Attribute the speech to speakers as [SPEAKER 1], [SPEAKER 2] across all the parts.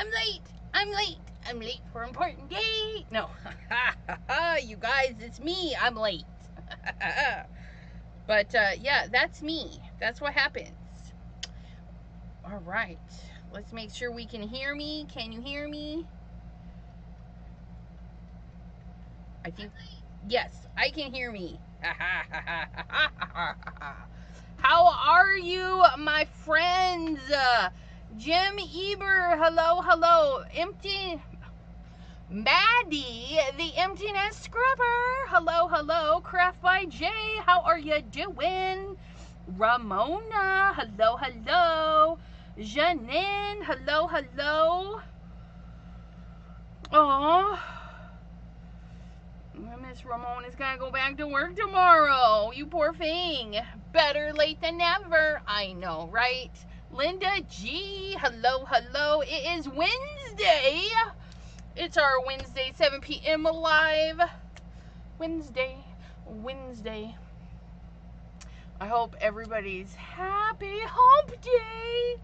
[SPEAKER 1] I'm late. I'm late. I'm late for an important day. No. You guys, it's me. I'm late. But, yeah, that's me. That's what happens. All right. Let's make sure we can hear me. Can you hear me? I think, yes, I can hear me. How are you, my friends? Jim Eber, hello, hello. Empty Maddie, the emptiness scrubber, hello, hello. Craft by Jay, how are you doing? Ramona, hello, hello. Janine, hello, hello. Aww. Miss Ramona's gotta go back to work tomorrow. You poor thing. Better late than never. I know, right? Linda G, hello, hello. It is Wednesday. It's our Wednesday 7 p.m. live. Wednesday. I hope everybody's happy hump day.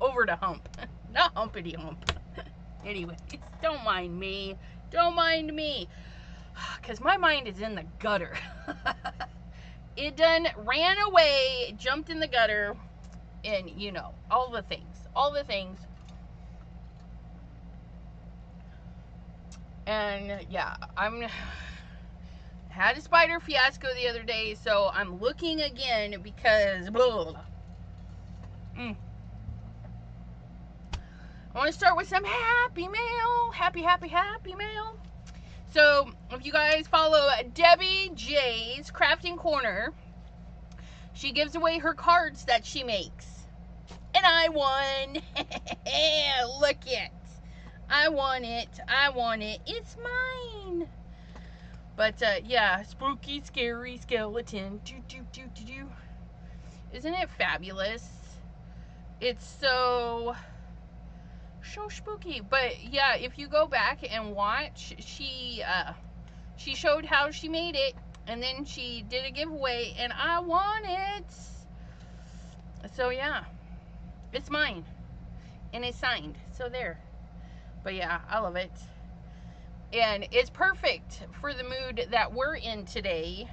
[SPEAKER 1] Over to hump. Not humpity hump. Anyway, don't mind me. Don't mind me. Because my mind is in the gutter. It done ran away, jumped in the gutter, and, you know, all the things. All the things. And, yeah, had a spider fiasco the other day, so I'm looking again because, blah. I want to start with some happy mail. Happy mail. So, if you guys follow Debbie J's Crafting Corner, she gives away her cards that she makes. And I won. Look it. I want it. It's mine. But, yeah, spooky, scary skeleton. Isn't it fabulous? It's so spooky. But yeah, if you go back and watch, she showed how she made it, and then she did a giveaway, and I won it. So yeah, it's mine, and it's signed. So there. But yeah, I love it, and it's perfect for the mood that we're in today,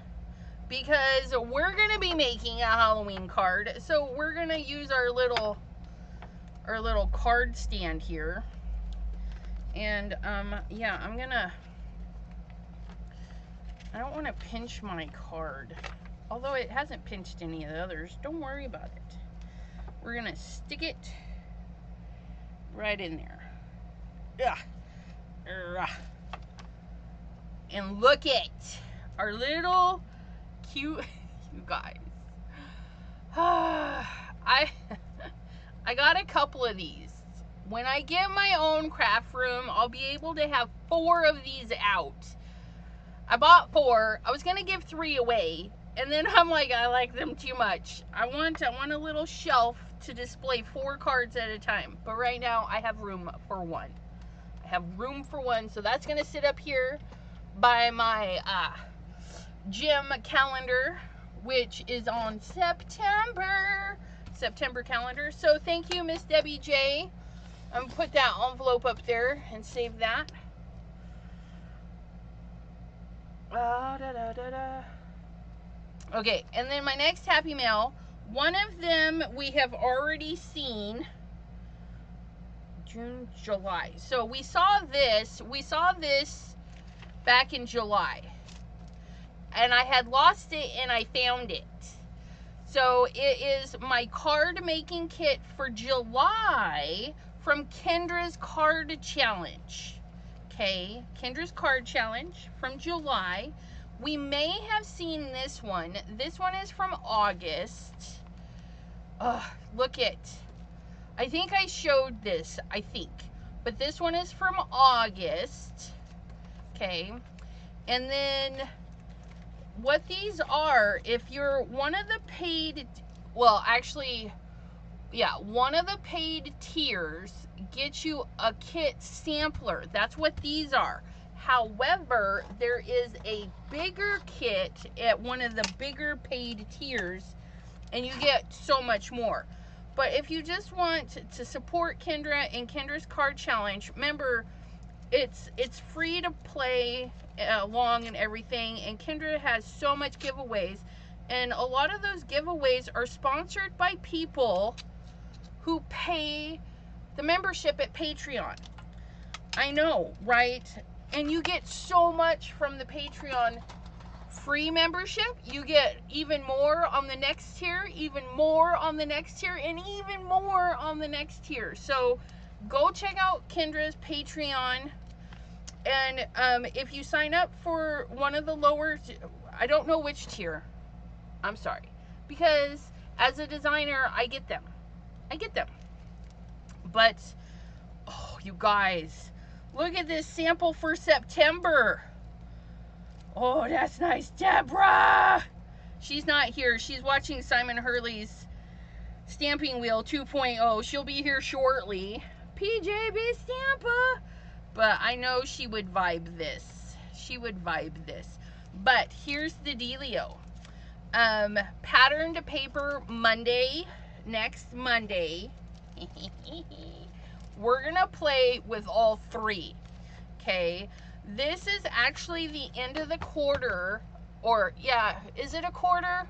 [SPEAKER 1] because we're gonna be making a Halloween card. So we're gonna use our little card stand here, and yeah, I don't want to pinch my card, although it hasn't pinched any of the others. Don't worry about it. We're gonna stick it right in there. And look at our little cute, you guys. I got a couple of these. When I get my own craft room, I'll be able to have 4 of these out. I bought 4. I was gonna give 3 away, and then I'm like, I like them too much. I want a little shelf to display 4 cards at a time. But right now, I have room for 1. I have room for 1, so that's gonna sit up here by my gym calendar, which is on September calendar. So thank you, Miss Debbie J. I'm gonna put that envelope up there and save that. Okay, and then my next happy mail, one of them we have already seen. June, July. So we saw this back in July, and I had lost it and I found it. So it is my card making kit for July from Kendra's Card Challenge. Okay, Kendra's Card Challenge from July. We may have seen this one. This one is from August. Look it. I think I showed this, but this one is from August. Okay, and then what these are, if you're one of the paid, well, actually, yeah, one of the paid tiers gets you a kit sampler. That's what these are. However, there is a bigger kit at one of the bigger paid tiers, and you get so much more. But if you just want to support Kendra and Kendra's card challenge, remember, it's free to play along and everything, and Kendra has so much giveaways, and a lot of those giveaways are sponsored by people who pay the membership at Patreon. I know, right? And you get so much from the Patreon free membership. You get even more on the next tier, even more on the next tier, and even more on the next tier. So go check out Kendra's Patreon. And if you sign up for one of the lower, I don't know which tier, I'm sorry, because as a designer, I get them. But, oh, you guys, look at this sample for September. Oh, that's nice. Deborah! She's not here. She's watching Simon Hurley's Stamping Wheel 2.0. She'll be here shortly. PJB Stampa! But I know she would vibe this. But here's the dealio. Pattern to paper Monday, next Monday. We're gonna play with all three. Okay? This is actually the end of the quarter. Or, yeah, is it a quarter?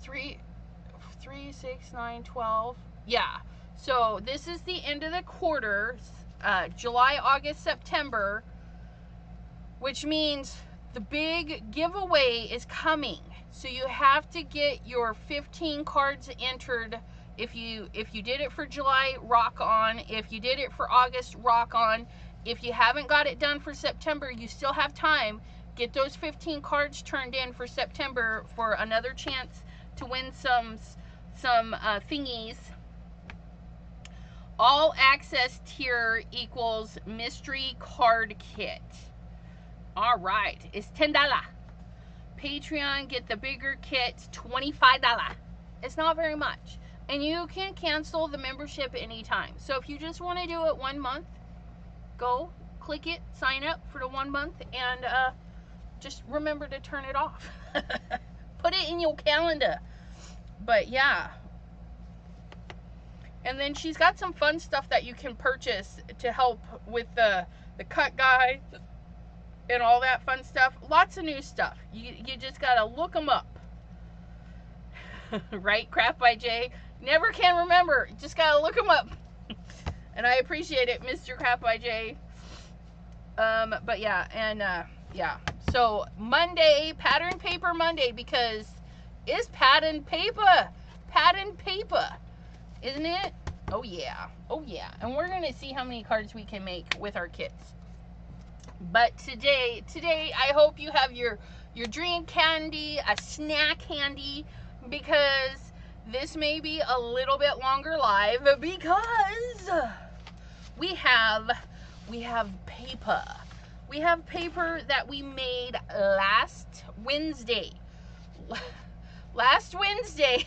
[SPEAKER 1] 3, 6, 9, 12. Yeah. So this is the end of the quarter. July, August, September, which means the big giveaway is coming. So you have to get your 15 cards entered. If you did it for July, rock on. If you did it for August, rock on. If you haven't got it done for September, you still have time. Get those 15 cards turned in for September for another chance to win some thingies. All access tier equals mystery card kit. All right, it's $10. Patreon, get the bigger kit, $25. It's not very much. And you can cancel the membership anytime. So if you just want to do it 1 month, go, click it, sign up for the 1 month, and just remember to turn it off. Put it in your calendar. But yeah. And then she's got some fun stuff that you can purchase to help with the cut guide and all that fun stuff. Lots of new stuff. You just gotta look them up. Right, Craft by Jay? Never can remember. Just gotta look them up. And I appreciate it, Mr. Craft by Jay. But yeah, and yeah. So Monday, Pattern Paper Monday, because it's pattern paper. Pattern paper. Isn't it? Oh yeah. Oh yeah. And we're gonna see how many cards we can make with our kits. But today I hope you have your drink handy, a snack handy, because this may be a little bit longer live because we have paper. We have paper that we made last Wednesday. Last Wednesday.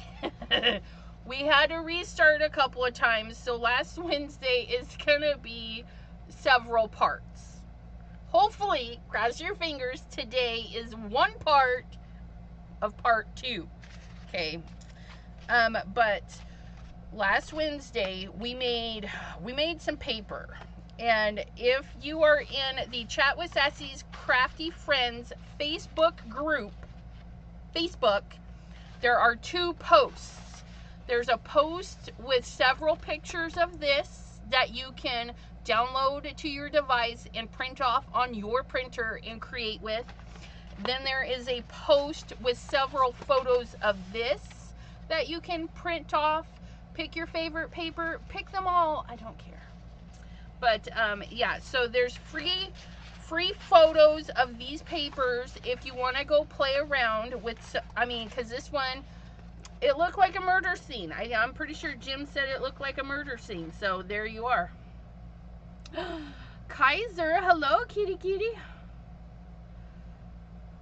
[SPEAKER 1] We had to restart a couple of times, so last Wednesday is gonna be several parts. Hopefully, cross your fingers, today is one part of part 2. Okay. But last Wednesday we made some paper. And if you are in the Chat with Sassy's Crafty Friends Facebook group, there are 2 posts. There's a post with several pictures of this that you can download to your device and print off on your printer and create with. Then there is a post with several photos of this that you can print off. Pick your favorite paper, pick them all, I don't care. But yeah, so there's free photos of these papers if you want to go play around with, I mean, because this one, it looked like a murder scene. I'm pretty sure Jim said it looked like a murder scene. So there you are. Kaiser, hello, kitty.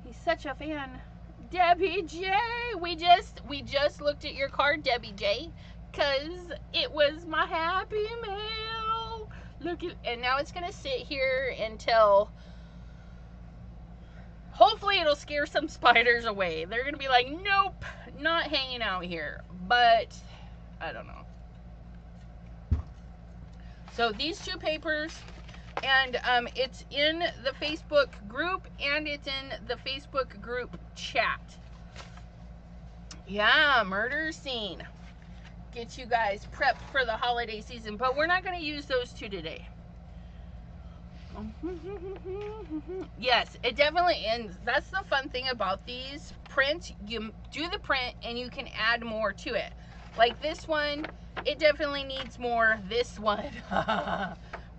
[SPEAKER 1] He's such a fan. Debbie J, we just looked at your card, Debbie J, because it was my happy mail. Look at, and now it's gonna sit here until, hopefully it'll scare some spiders away. They're gonna be like, nope, not hanging out here. But I don't know. So these two papers, and it's in the Facebook group, and it's in the Facebook group chat. Yeah, murder scene. Get you guys prepped for the holiday season, but we're not going to use those two today. Yes, it definitely, and that's the fun thing about these prints. You do the print and you can add more to it. Like this one, it definitely needs more. This one,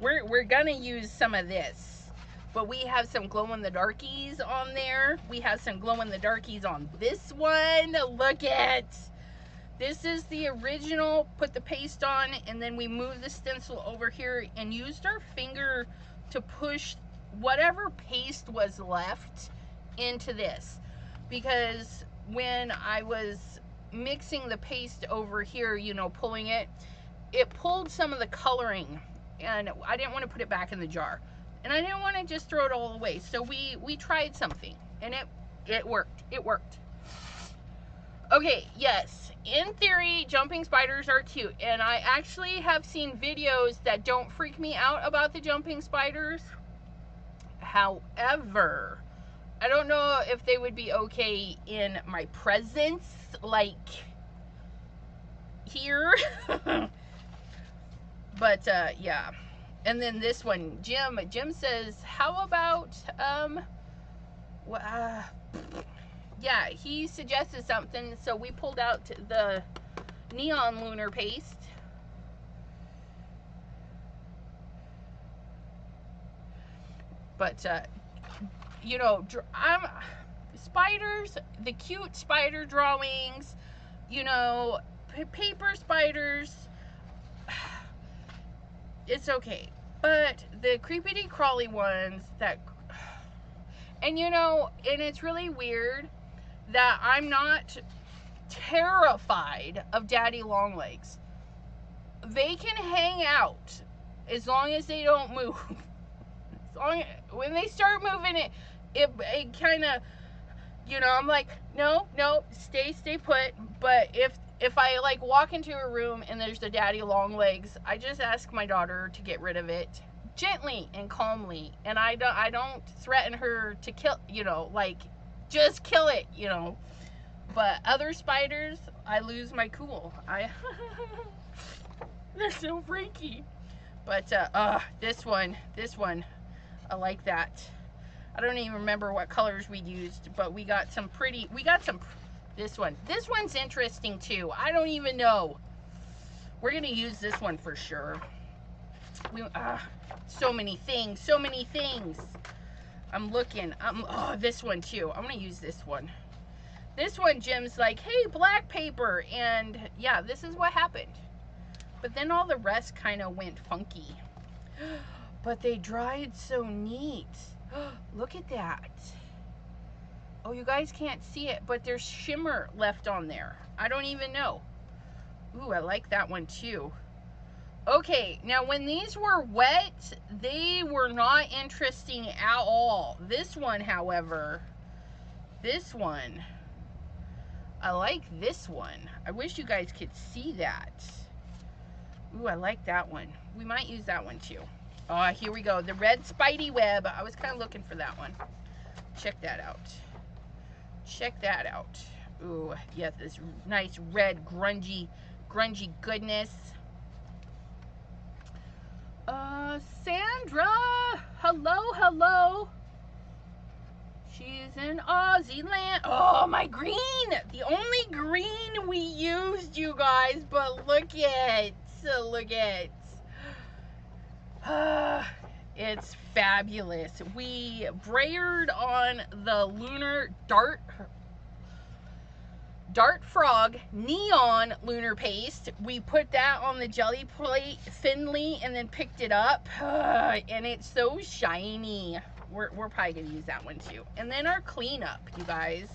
[SPEAKER 1] we're gonna use some of this, but we have some glow-in-the-darkies on there. We have some glow-in-the-darkies on this one. Look at this. Is the original. Put the paste on, and then we move the stencil over here and used our finger to push whatever paste was left into this, because when I was mixing the paste over here, you know, pulling it, it pulled some of the coloring, and I didn't want to put it back in the jar, and I didn't want to just throw it all away. So we tried something, and it worked. It worked. Okay, yes, in theory, jumping spiders are cute, and I actually have seen videos that don't freak me out about the jumping spiders. However, I don't know if they would be okay in my presence, like here. But yeah. And then this one, Jim says, how about yeah, he suggested something, so we pulled out the neon lunar paste. But you know, spiders, the cute spider drawings, you know, paper spiders, it's okay. But the creepity crawly ones that, and you know, and it's really weird that I'm not terrified of daddy long legs. They can hang out as long as they don't move. When they start moving, it kind of, you know, I'm like, no, stay put. But if I like walk into a room and there's the daddy long legs, I just ask my daughter to get rid of it gently and calmly, and I don't threaten her to kill, you know, like just kill it, you know. But other spiders, I lose my cool. They're so freaky. But this one, I like that. I don't even remember what colors we used, but we got some pretty, this one's interesting too. I don't even know. We're gonna use this one for sure. So many things. I'm looking, oh, this one too. I'm gonna use this one. This one, Jim's like, hey, black paper, and yeah, this is what happened. But then all the rest kind of went funky. But they dried so neat. Look at that. Oh, you guys can't see it, but there's shimmer left on there. I don't even know. Ooh, I like that one too. Okay, now when these were wet, they were not interesting at all. This one, however, I like this one. I wish you guys could see that. Ooh, I like that one. We might use that one too. Oh, here we go. The red spidey web. I was kind of looking for that one. Check that out. Check that out. Ooh, yeah, this nice red grungy goodness. Sandra, hello. She's in Aussie land. Oh, my green. The only green we used, you guys. But look at. It's fabulous. We brayered on the lunar dart frog neon lunar paste. We put that on the jelly plate thinly and then picked it up. And it's so shiny. We're probably gonna use that one too. And then our cleanup, you guys.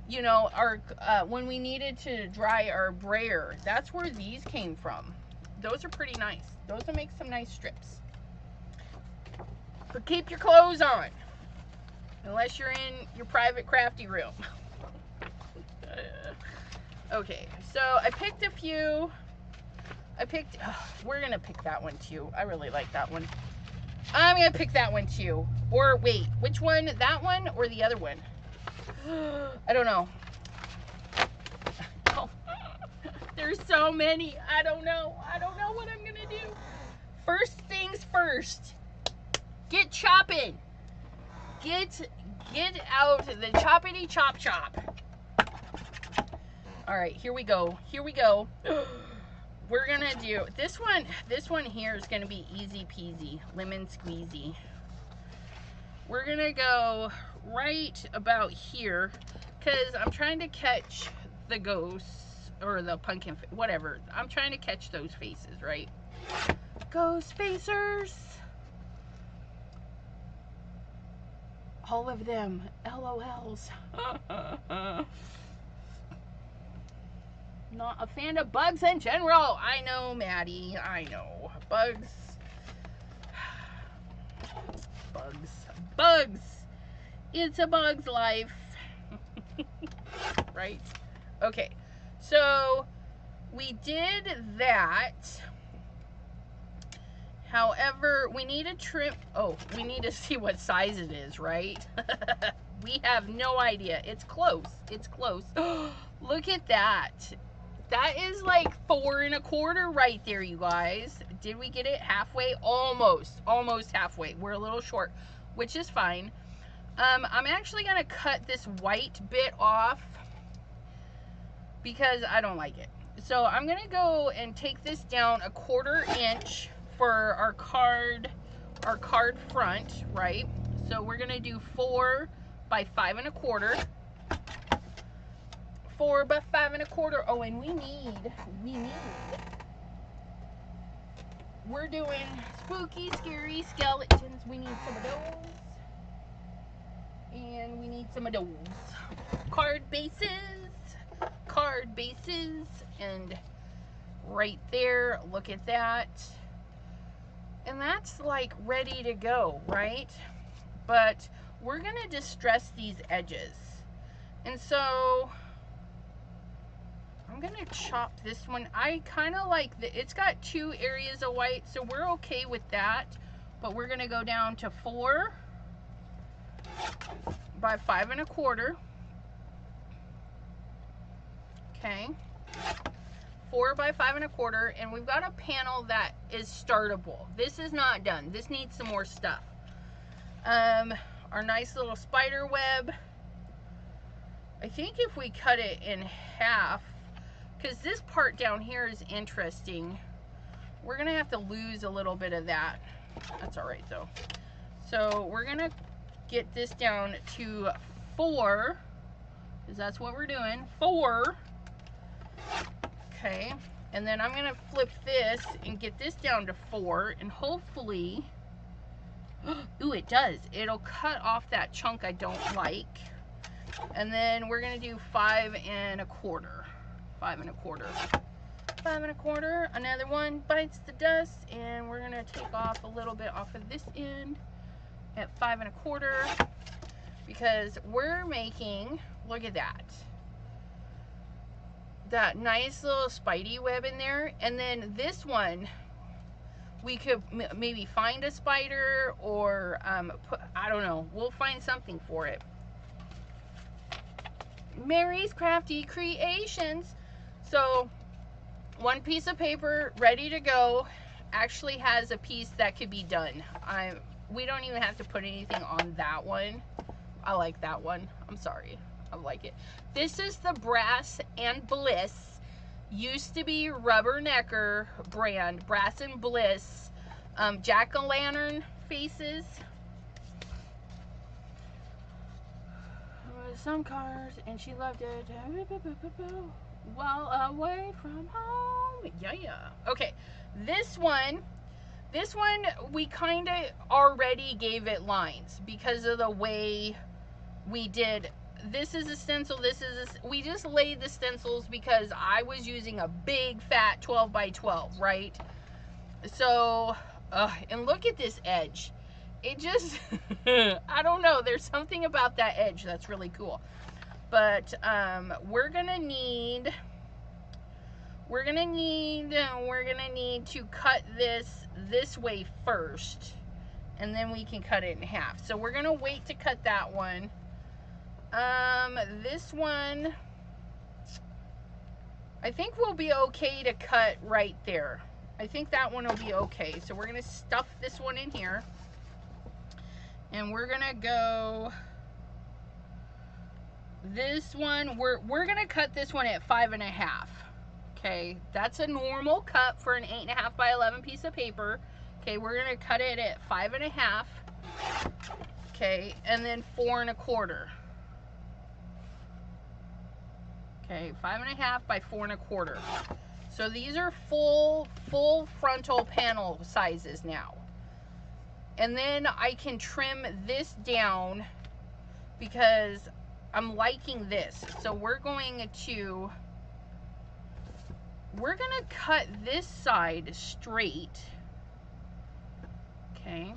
[SPEAKER 1] You know, our when we needed to dry our brayer, that's where these came from. Those are pretty nice. Those will make some nice strips. But keep your clothes on, unless you're in your private crafty room. Okay, so I picked a few. We're gonna pick that one too. I really like that one. I'm gonna pick that one too. Or wait, which one? That one or the other one? I don't know. Oh. There's so many. I don't know. I don't know what I'm gonna do. First things first. Get chopping. Get out the choppity chop chop. All right, here we go. Here we go. We're gonna do this one. This one here is gonna be easy peasy, lemon squeezy. We're gonna go right about here because I'm trying to catch the ghosts or the pumpkin, whatever. I'm trying to catch those faces, right? Ghost facers. All of them. LOLs. Not a fan of bugs in general. I know, Maddie. I know. Bugs. Bugs. Bugs. It's a bug's life. Right? Okay. So, we did that. However, we need to trim. Oh, we need to see what size it is, right? We have no idea. It's close. It's close. Look at that. That is like 4 1/4 right there, you guys. Did we get it halfway? Almost halfway. We're a little short, which is fine. I'm actually gonna cut this white bit off because I don't like it. So I'm gonna go and take this down 1/4 inch for our card front, right? So we're gonna do 4 by 5 1/4. 4 by 5 1/4. Oh, and we're doing spooky, scary skeletons. We need some of those. And we need some of those. Card bases. And right there, look at that. And that's like ready to go, right? But we're gonna distress these edges. And so I'm gonna chop this one. I kind of like it's got 2 areas of white, so we're okay with that. But we're gonna go down to 4 by 5 1/4. Okay. 4 by 5 1/4, and we've got a panel that is startable. This is not done. This needs some more stuff. Our nice little spider web. I think if we cut it in half, because this part down here is interesting, we're gonna have to lose a little bit of that. That's all right though. So we're gonna get this down to 4, because that's what we're doing. 4. Okay, and then I'm gonna flip this and get this down to 4, and hopefully, ooh, it does. It'll cut off that chunk I don't like. And then we're gonna do 5 1/4. 5 1/4. 5 1/4. Another one bites the dust, and we're gonna take off a little bit off of this end at 5 1/4, because we're making, look at that. That nice little spidey web in there. And then this one, we could maybe find a spider or I don't know, we'll find something for it. Mary's Crafty Creations. So 1 piece of paper ready to go. Actually has a piece that could be done. We don't even have to put anything on that one. I like that one. I'm sorry. I like it. This is the Brass and Bliss. Used to be Rubbernecker brand. Brass and Bliss. Jack-o'-lantern faces. Some cars, and she loved it. Well, away from home. Yeah. Okay. This one we kind of already gave it lines because of the way we did. This is a stencil. We just laid the stencils because I was using a big fat 12 by 12, right? So, and look at this edge. It just, I don't know. There's something about that edge that's really cool. But we're gonna need we're gonna need to cut this way first, and then we can cut it in half. So we're gonna wait to cut that one. This one, I think we'll be okay to cut right there. I think that one will be okay. So we're gonna stuff this one in here, and we're gonna go this one. We're gonna cut this one at 5.5. Okay, that's a normal cut for an 8.5 by 11 piece of paper. Okay, we're gonna cut it at 5.5. Okay, and then 4.25. Okay, 5.5 by 4.25. So these are full frontal panel sizes now. And then I can trim this down because I'm liking this. So we're gonna cut this side straight. Okay.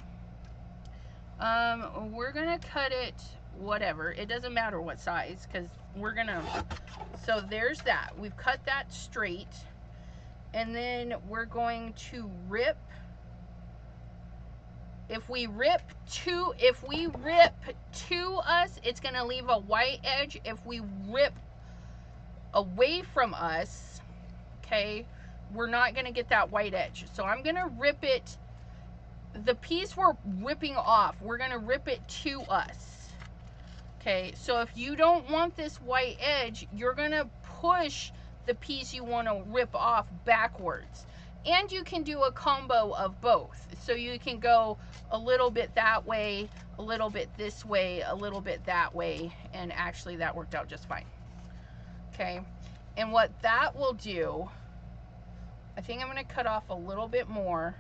[SPEAKER 1] We're gonna cut it whatever. It doesn't matter what size, because we're gonna, so there's that. We've cut that straight. And then we're going to rip. If we rip to us, it's gonna leave a white edge. If we rip away from us, okay, we're not gonna get that white edge. So I'm gonna rip it, the piece we're ripping off, we're gonna rip it to us. Okay, so if you don't want this white edge, you're gonna push the piece you want to rip off backwards. And you can do a combo of both. So you can go a little bit that way, a little bit this way, a little bit that way, and actually that worked out just fine. Okay, and what that will do, I think I'm going to cut off a little bit more.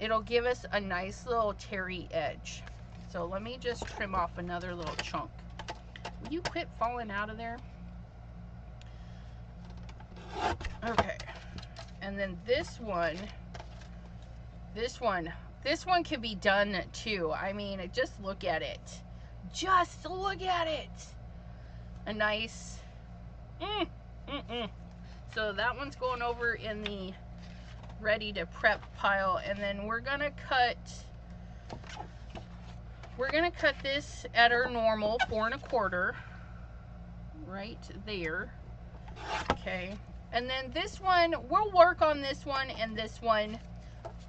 [SPEAKER 1] It'll give us a nice little terry edge. So let me just trim off another little chunk. Will you quit falling out of there? Okay, and then this one can be done too. I mean, just look at it. Just look at it. A nice, So that one's going over in the ready to prep pile, and then we're gonna cut this at our normal 4.25, right there. Okay. And then this one, we'll work on this one and this one.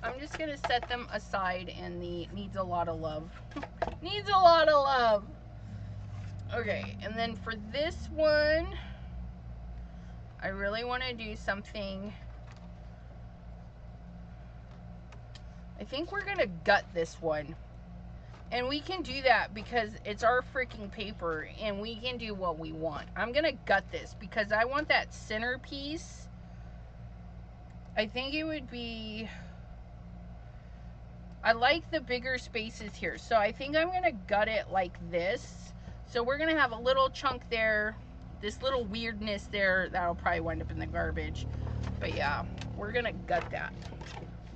[SPEAKER 1] I'm just going to set them aside, and the needs a lot of love. Needs a lot of love. Okay, and then for this one, I really want to do something. I think we're going to gut this one. And we can do that because it's our freaking paper, and we can do what we want. I'm going to gut this because I want that centerpiece. I think it would be, I like the bigger spaces here. So I think I'm going to gut it like this. So we're going to have a little chunk there, this little weirdness there. That'll probably wind up in the garbage. But yeah, we're going to gut that.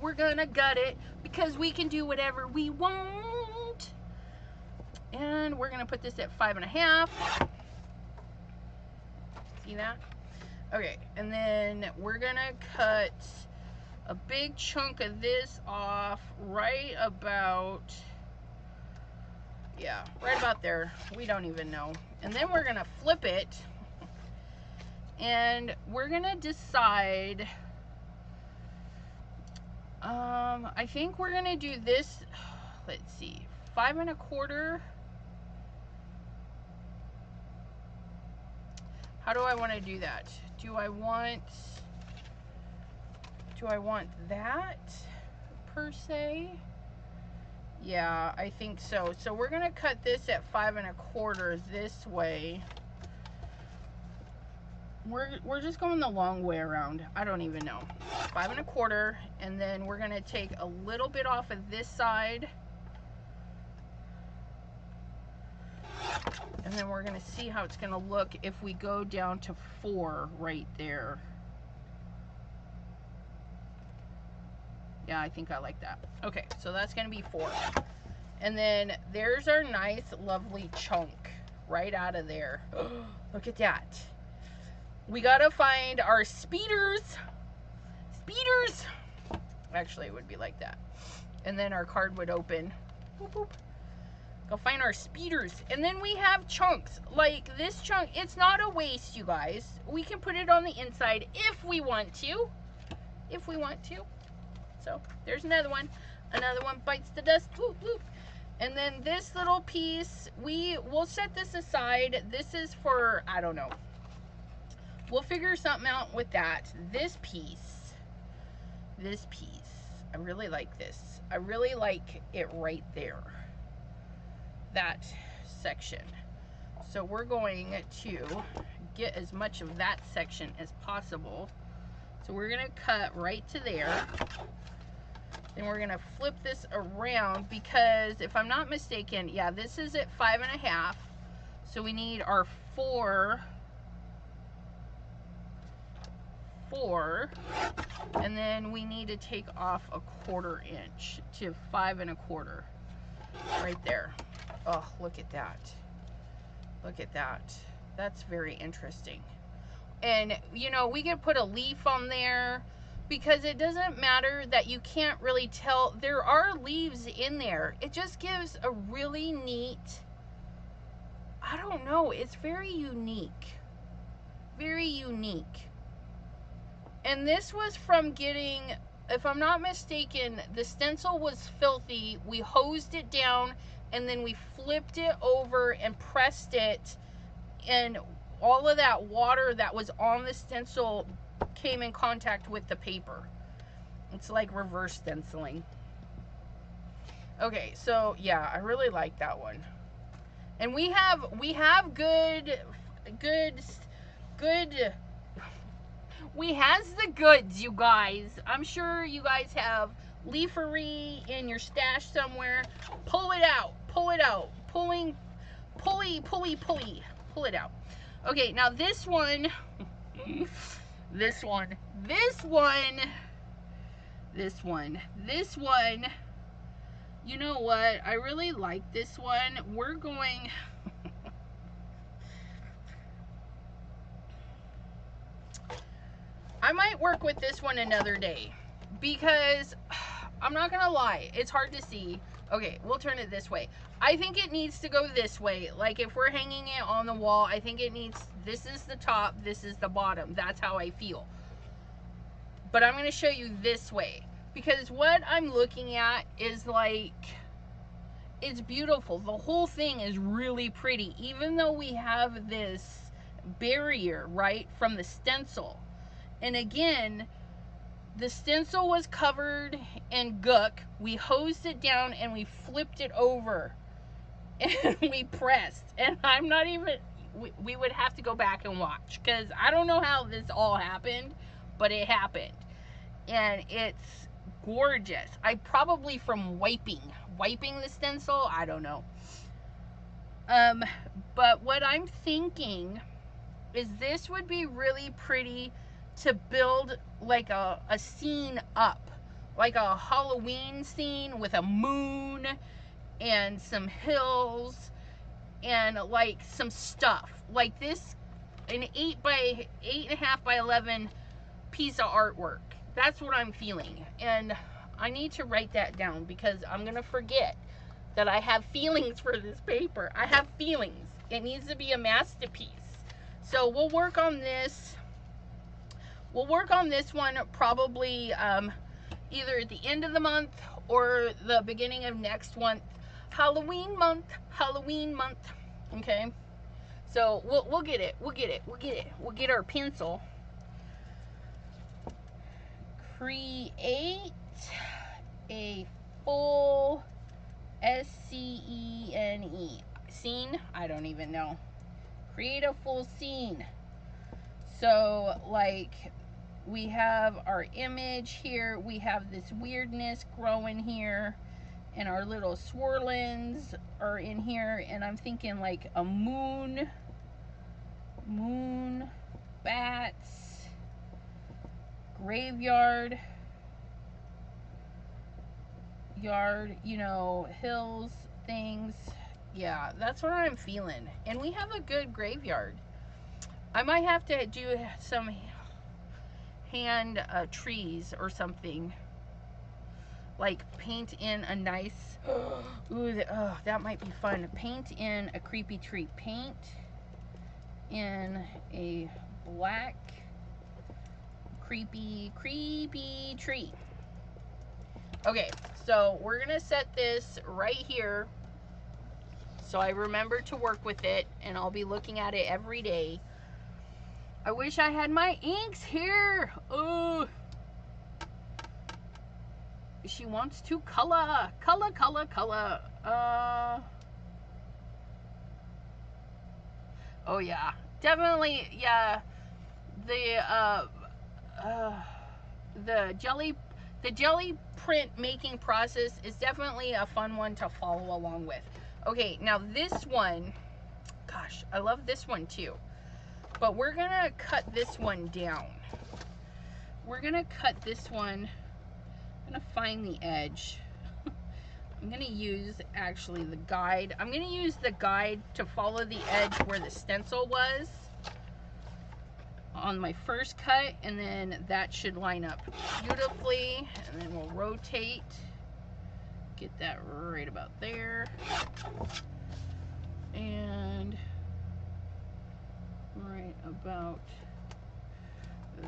[SPEAKER 1] We're going to gut it because we can do whatever we want. And we're going to put this at 5.5. See that? Okay, and then we're going to cut a big chunk of this off right about, yeah, right about there. We don't even know. And then we're going to flip it. And we're going to decide, I think we're going to do this, let's see, 5.25. How do I want to do that? Do I want that per se? Yeah, I think so. So we're going to cut this at 5.25 this way. We're just going the long way around. I don't even know. 5.25, and then we're going to take a little bit off of this side. And then we're going to see how it's going to look if we go down to 4 right there. Yeah, I think I like that. Okay, so that's going to be 4. And then there's our nice, lovely chunk right out of there. Look at that. We gotta find our speeders. Speeders. Actually, it would be like that. And then our card would open. Boop, boop. Go find our speeders. And then we have chunks. Like this chunk, it's not a waste, you guys. We can put it on the inside if we want to. If we want to. So, there's another one. Another one bites the dust. Whoop, whoop. And then this little piece, we'll set this aside. This is for, I don't know. We'll figure something out with that. This piece, I really like this. I really like it right there. That section. So we're going to get as much of that section as possible. So we're going to cut right to there. Then we're going to flip this around because if I'm not mistaken, yeah, this is at 5.5. So we need our 4, and then we need to take off a 1/4 inch to 5 1/4 right there. Oh, look at that. Look at that. That's very interesting. And, you know, we could put a leaf on there because it doesn't matter that you can't really tell. There are leaves in there. It just gives a really neat, I don't know, it's very unique. Very unique. And this was from getting, if I'm not mistaken, the stencil was filthy. We hosed it down and then we flipped it over and pressed it, and all of that water that was on the stencil came in contact with the paper. It's like reverse stenciling. Okay, so yeah, I really like that one. And we have good we has the goods, you guys. I'm sure you guys have leafery in your stash somewhere. Pull it out. Pull it out. Pull it out. Okay, now this one, this one, you know what? I really like this one. We're going, I might work with this one another day because I'm not gonna lie, it's hard to see. Okay, we'll turn it this way. I think it needs to go this way. Like if we're hanging it on the wall, I think it needs, this is the top, this is the bottom. That's how I feel. But I'm gonna show you this way because what I'm looking at is like, it's beautiful. The whole thing is really pretty, even though we have this barrier, right, from the stencil. And again, the stencil was covered in gook. We hosed it down and we flipped it over and we pressed. And I'm not even, we would have to go back and watch because I don't know how this all happened, but it happened. And it's gorgeous. I probably from wiping the stencil, I don't know. But what I'm thinking is this would be really pretty to build like a scene up, like a Halloween scene with a moon and some hills and like some stuff like this, an 8.5 by 11 piece of artwork. That's what I'm feeling, and I need to write that down because I'm gonna forget that I have feelings for this paper. I have feelings. It needs to be a masterpiece. So we'll work on this. We'll work on this one probably either at the end of the month or the beginning of next month. Halloween month. Okay. So we'll get it. We'll get our pencil. Create a full scene. Scene? I don't even know. Create a full scene. So like we have our image here, we have this weirdness growing here, and our little swirlings are in here, and I'm thinking like a moon, bats, graveyard, yard, you know, hills, things. Yeah, that's what I'm feeling. And we have a good graveyard. I might have to do some hand trees or something. Like paint in a nice, ooh, that might be fun. Paint in a creepy tree. Paint in a black, creepy tree. Okay, so we're gonna set this right here so I remember to work with it, and I'll be looking at it every day. I wish I had my inks here. Oh, she wants to color. Oh yeah, definitely, yeah. The jelly print making process is definitely a fun one to follow along with. Okay, now this one, gosh, I love this one too. But we're gonna cut this one down. We're gonna cut this one. I'm gonna find the edge. I'm gonna use actually the guide. I'm gonna use the guide to follow the edge where the stencil was on my first cut, and then that should line up beautifully. And then we'll rotate, get that right about there, and right about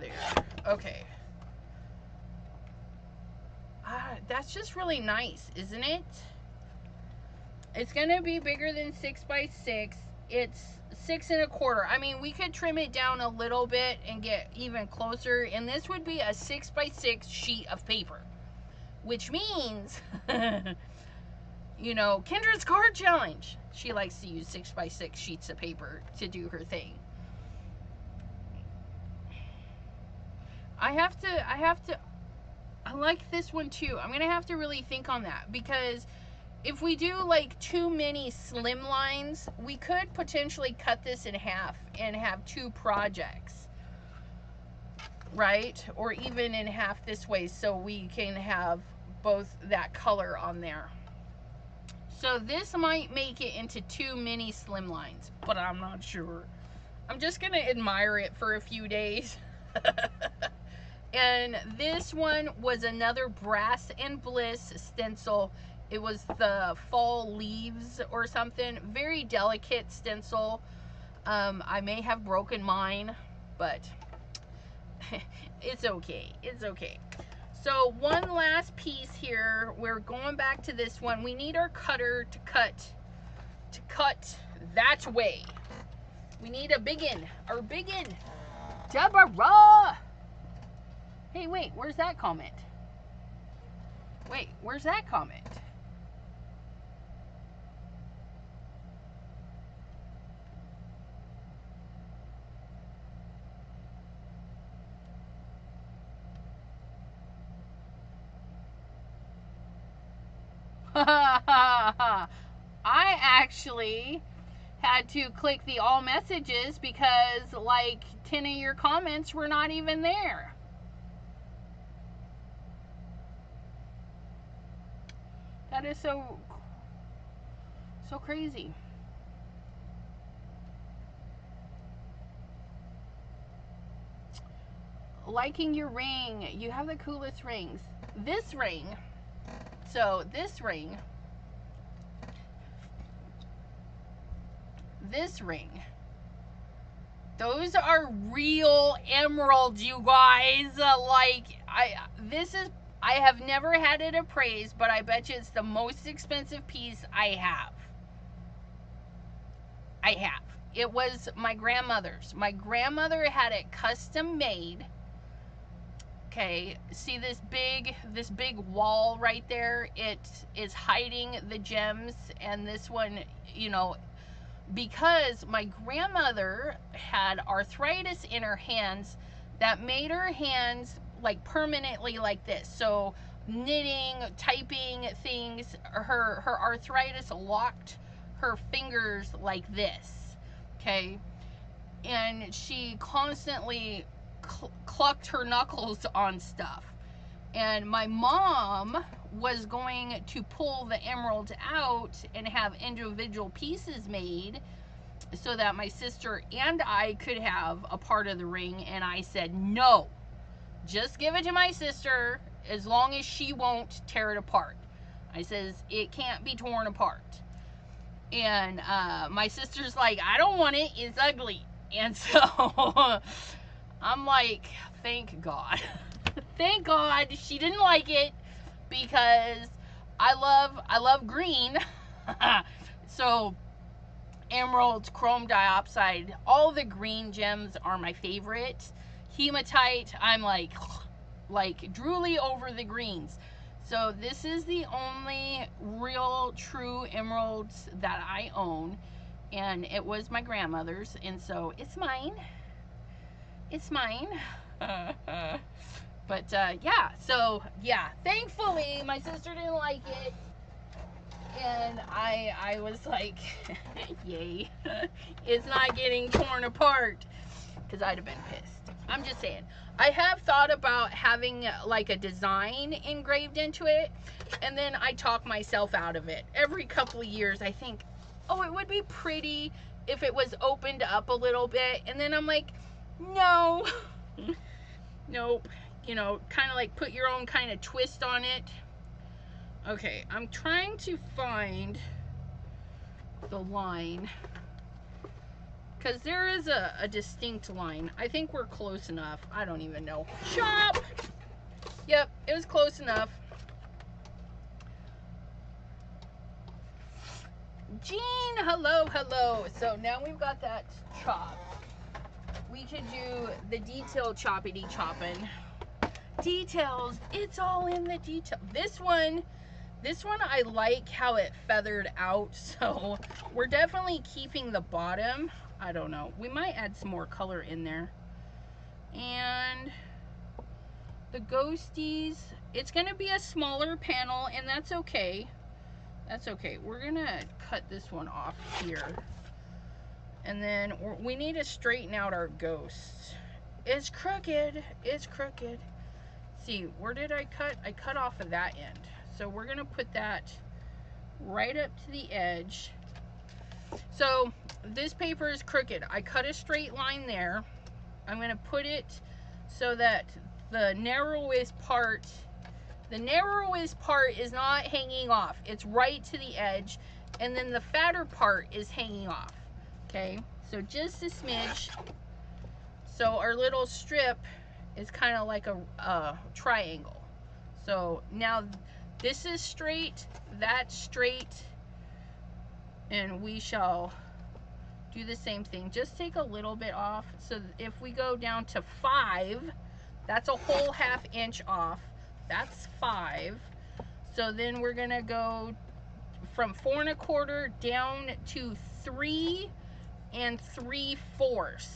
[SPEAKER 1] there. Okay. That's just really nice, isn't it? It's gonna be bigger than 6 by 6. It's 6 1/4. I mean, we could trim it down a little bit and get even closer, and this would be a 6 by 6 sheet of paper, which means, you know, Kendra's card challenge. She likes to use 6 by 6 sheets of paper to do her thing. I like this one too. I'm gonna have to really think on that, because if we do like too many slim lines, we could potentially cut this in half and have 2 projects, right? Or even in half this way, so we can have both that color on there. So this might make it into 2 mini slim lines, but I'm not sure. I'm just gonna admire it for a few days. And this one was another Brass and Bliss stencil. It was the fall leaves or something. Very delicate stencil. I may have broken mine, but it's okay. It's okay. So one last piece here. We're going back to this one. We need our cutter to cut that way. We need a biggin. Our biggin. Deborah! Hey, wait, where's that comment? Wait, where's that comment? I actually had to click the all messages because like 10 of your comments were not even there. That is so crazy. Liking your ring. You have the coolest rings. This ring. So this ring. This ring. Those are real emeralds, you guys. I have never had it appraised, but I bet you it's the most expensive piece I have. It was my grandmother's. My grandmother had it custom made. Okay, see this big wall right there? It is hiding the gems, and this one, you know, because my grandmother had arthritis in her hands that made her hands like permanently like this. So knitting, typing things, her arthritis locked her fingers like this. Okay, and she constantly clucked her knuckles on stuff. And my mom was going to pull the emeralds out and have individual pieces made, so that my sister and I could have a part of the ring, and I said, no, just give it to my sister as long as she won't tear it apart. I says, it can't be torn apart. And my sister's like, I don't want it, it's ugly. And so I'm like, thank God. Thank God she didn't like it, because I love green. So emeralds, chrome diopside, all the green gems are my favorite. Hematite, I'm like drooly over the greens. So this is the only real true emeralds that I own, and it was my grandmother's, and so it's mine. It's mine. But yeah, so yeah, thankfully my sister didn't like it, and I was like, yay, it's not getting torn apart, because I'd have been pissed. I'm just saying. I have thought about having like a design engraved into it, and then I talk myself out of it. Every couple of years I think, oh, it would be pretty if it was opened up a little bit, and then I'm like, no. Nope. You know, kind of like put your own kind of twist on it. Okay, I'm trying to find the line, because there is a distinct line. I think we're close enough. I don't even know. Chop! Yep, it was close enough. Jean, hello, hello. So now we've got that chop. We could do the detail choppity chopping. Details, it's all in the detail. This one I like how it feathered out, so we're definitely keeping the bottom. I don't know, we might add some more color in there. And the ghosties, it's gonna be a smaller panel, and that's okay. That's okay. We're gonna cut this one off here, and then we need to straighten out our ghosts. It's crooked, it's crooked. See, where did I cut? I cut off of that end. So we're gonna put that right up to the edge. So this paper is crooked. I cut a straight line there. I'm gonna put it so that the narrowest part is not hanging off. It's right to the edge, and then the fatter part is hanging off. Okay, so just a smidge. So our little strip is kind of like a triangle. So now this is straight, that's straight, and we shall do the same thing. Just take a little bit off. So if we go down to 5, that's a whole ½ inch off. That's 5. So then we're gonna go from 4 1/4 down to 3 3/4.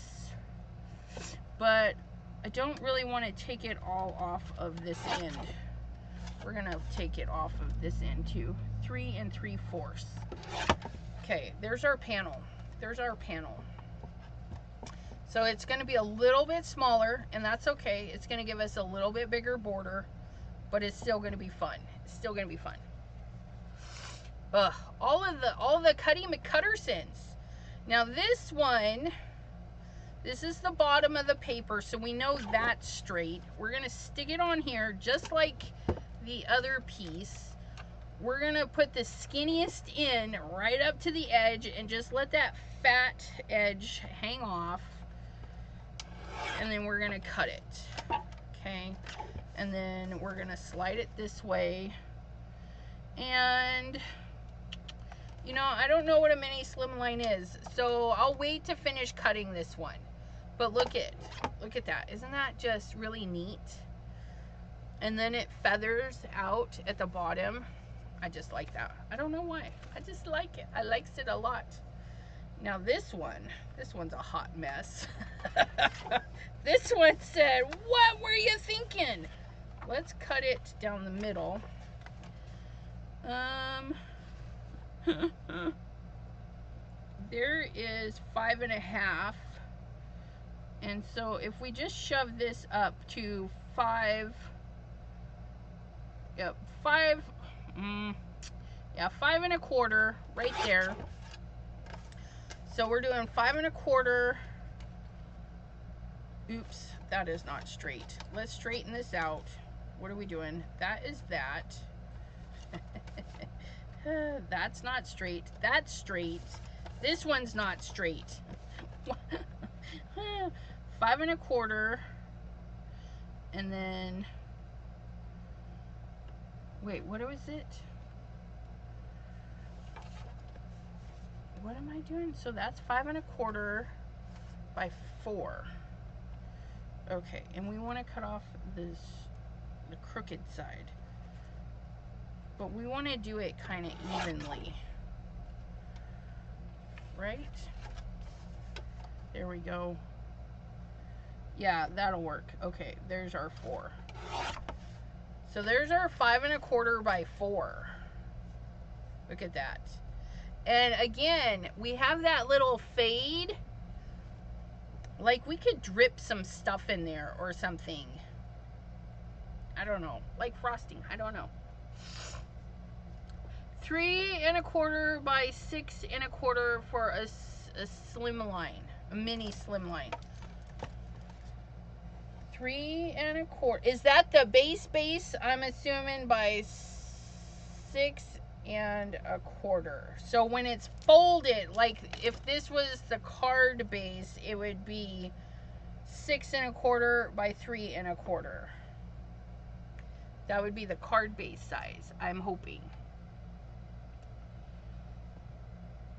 [SPEAKER 1] But I don't really want to take it all off of this end. We're gonna take it off of this end too. 3 3/4. Okay, there's our panel. There's our panel. So it's gonna be a little bit smaller, and that's okay. It's gonna give us a little bit bigger border, but it's still gonna be fun. It's still gonna be fun. Ugh, all the Cuddy McCuttersons. Now this one, this is the bottom of the paper, so we know that's straight. We're gonna stick it on here just like the other piece. We're gonna put the skinniest end right up to the edge and just let that fat edge hang off. And then we're gonna cut it, okay? And then we're gonna slide it this way. And you know, I don't know what a mini slimline is, so I'll wait to finish cutting this one. But look at that. Isn't that just really neat? And then it feathers out at the bottom. I just like that. I don't know why. I just like it. I likes it a lot. Now this one's a hot mess. This one said, what were you thinking? Let's cut it down the middle. There is 5 1/2. And so if we just shove this up to 5, yep, 5 1/4 right there. So we're doing 5 1/4. Oops, that is not straight. Let's straighten this out. What are we doing? That is that. That's not straight. That's straight. This one's not straight. 5 1/4. And then, wait, what was it? What am I doing? So that's 5 1/4 by 4. Okay, and we want to cut off the crooked side, but we want to do it kind of evenly, right? There we go. Yeah, that'll work. Okay, there's our 4. So there's our 5 1/4 by 4. Look at that. And again, we have that little fade. Like we could drip some stuff in there or something. I don't know. Like frosting. I don't know. 3 1/4 by 6 1/4 for a slim line. A mini slim line. 3 1/4. Is that the base? I'm assuming by 6 1/4. So when it's folded, like if this was the card base, it would be 6 1/4 by 3 1/4. That would be the card base size, I'm hoping.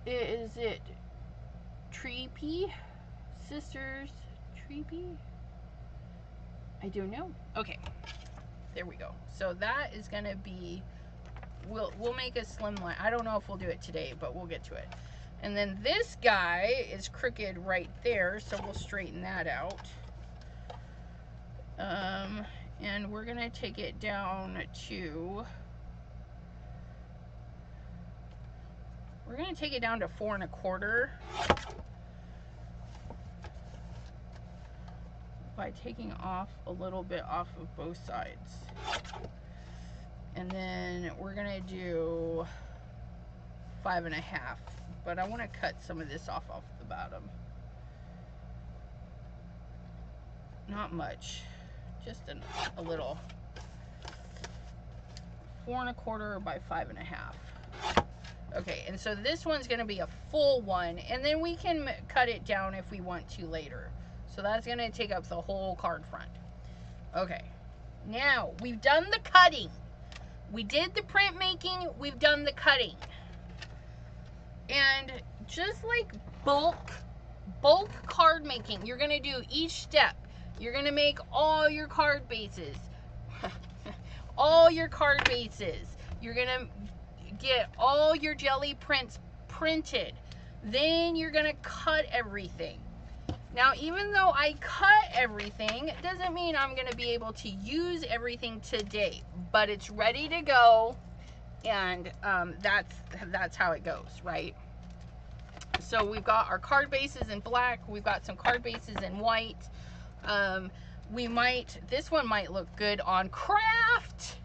[SPEAKER 1] Is it Treepy? Sisters Treepy? I don't know. Okay, there we go. So that is gonna be, we'll make a slim line. I don't know if we'll do it today, but we'll get to it. And then this guy is crooked right there, so we'll straighten that out. And we're gonna take it down to, we're gonna take it down to 4 1/4 by taking off a little bit off of both sides. And then we're gonna do 5 1/2, but I want to cut some of this off the bottom. Not much, just a little. 4 1/4 by 5 1/2. Okay, and so this one's gonna be a full one, and then we can cut it down if we want to later. So that's gonna take up the whole card front. Okay, now we've done the cutting. We did the printmaking, we've done the cutting. And just like bulk card making, you're gonna do each step. You're gonna make all your card bases. All your card bases. You're gonna get all your Gelli prints printed. Then you're gonna cut everything. Now, even though I cut everything, it doesn't mean I'm gonna be able to use everything today, but it's ready to go, and that's how it goes, right? So we've got our card bases in black, we've got some card bases in white. This one might look good on craft.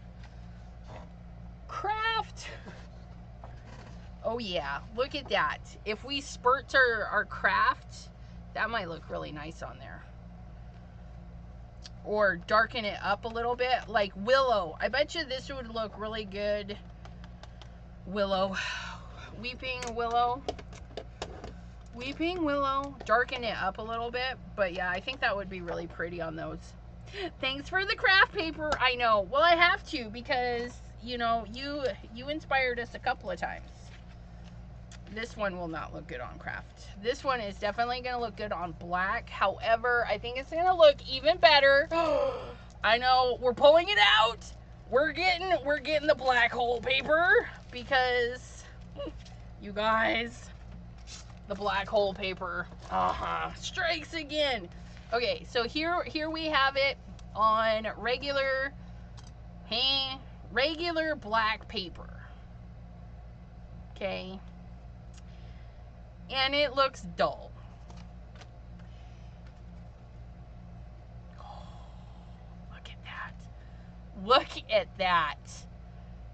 [SPEAKER 1] Oh yeah, look at that. If we spurt our craft, that might look really nice on there. Or darken it up a little bit, like willow. I bet you this would look really good. Willow. Weeping willow. Darken it up a little bit. But yeah, I think that would be really pretty on those. Thanks for the craft paper. I know. Well, I have to, because, you know, you inspired us a couple of times. This one will not look good on craft. This one is definitely going to look good on black. However, I think it's going to look even better. I know, we're pulling it out. We're getting the black hole paper, because you guys, the black hole paper strikes again. Okay, so here we have it on regular black paper. Okay. And it looks dull. Oh, look at that. Look at that.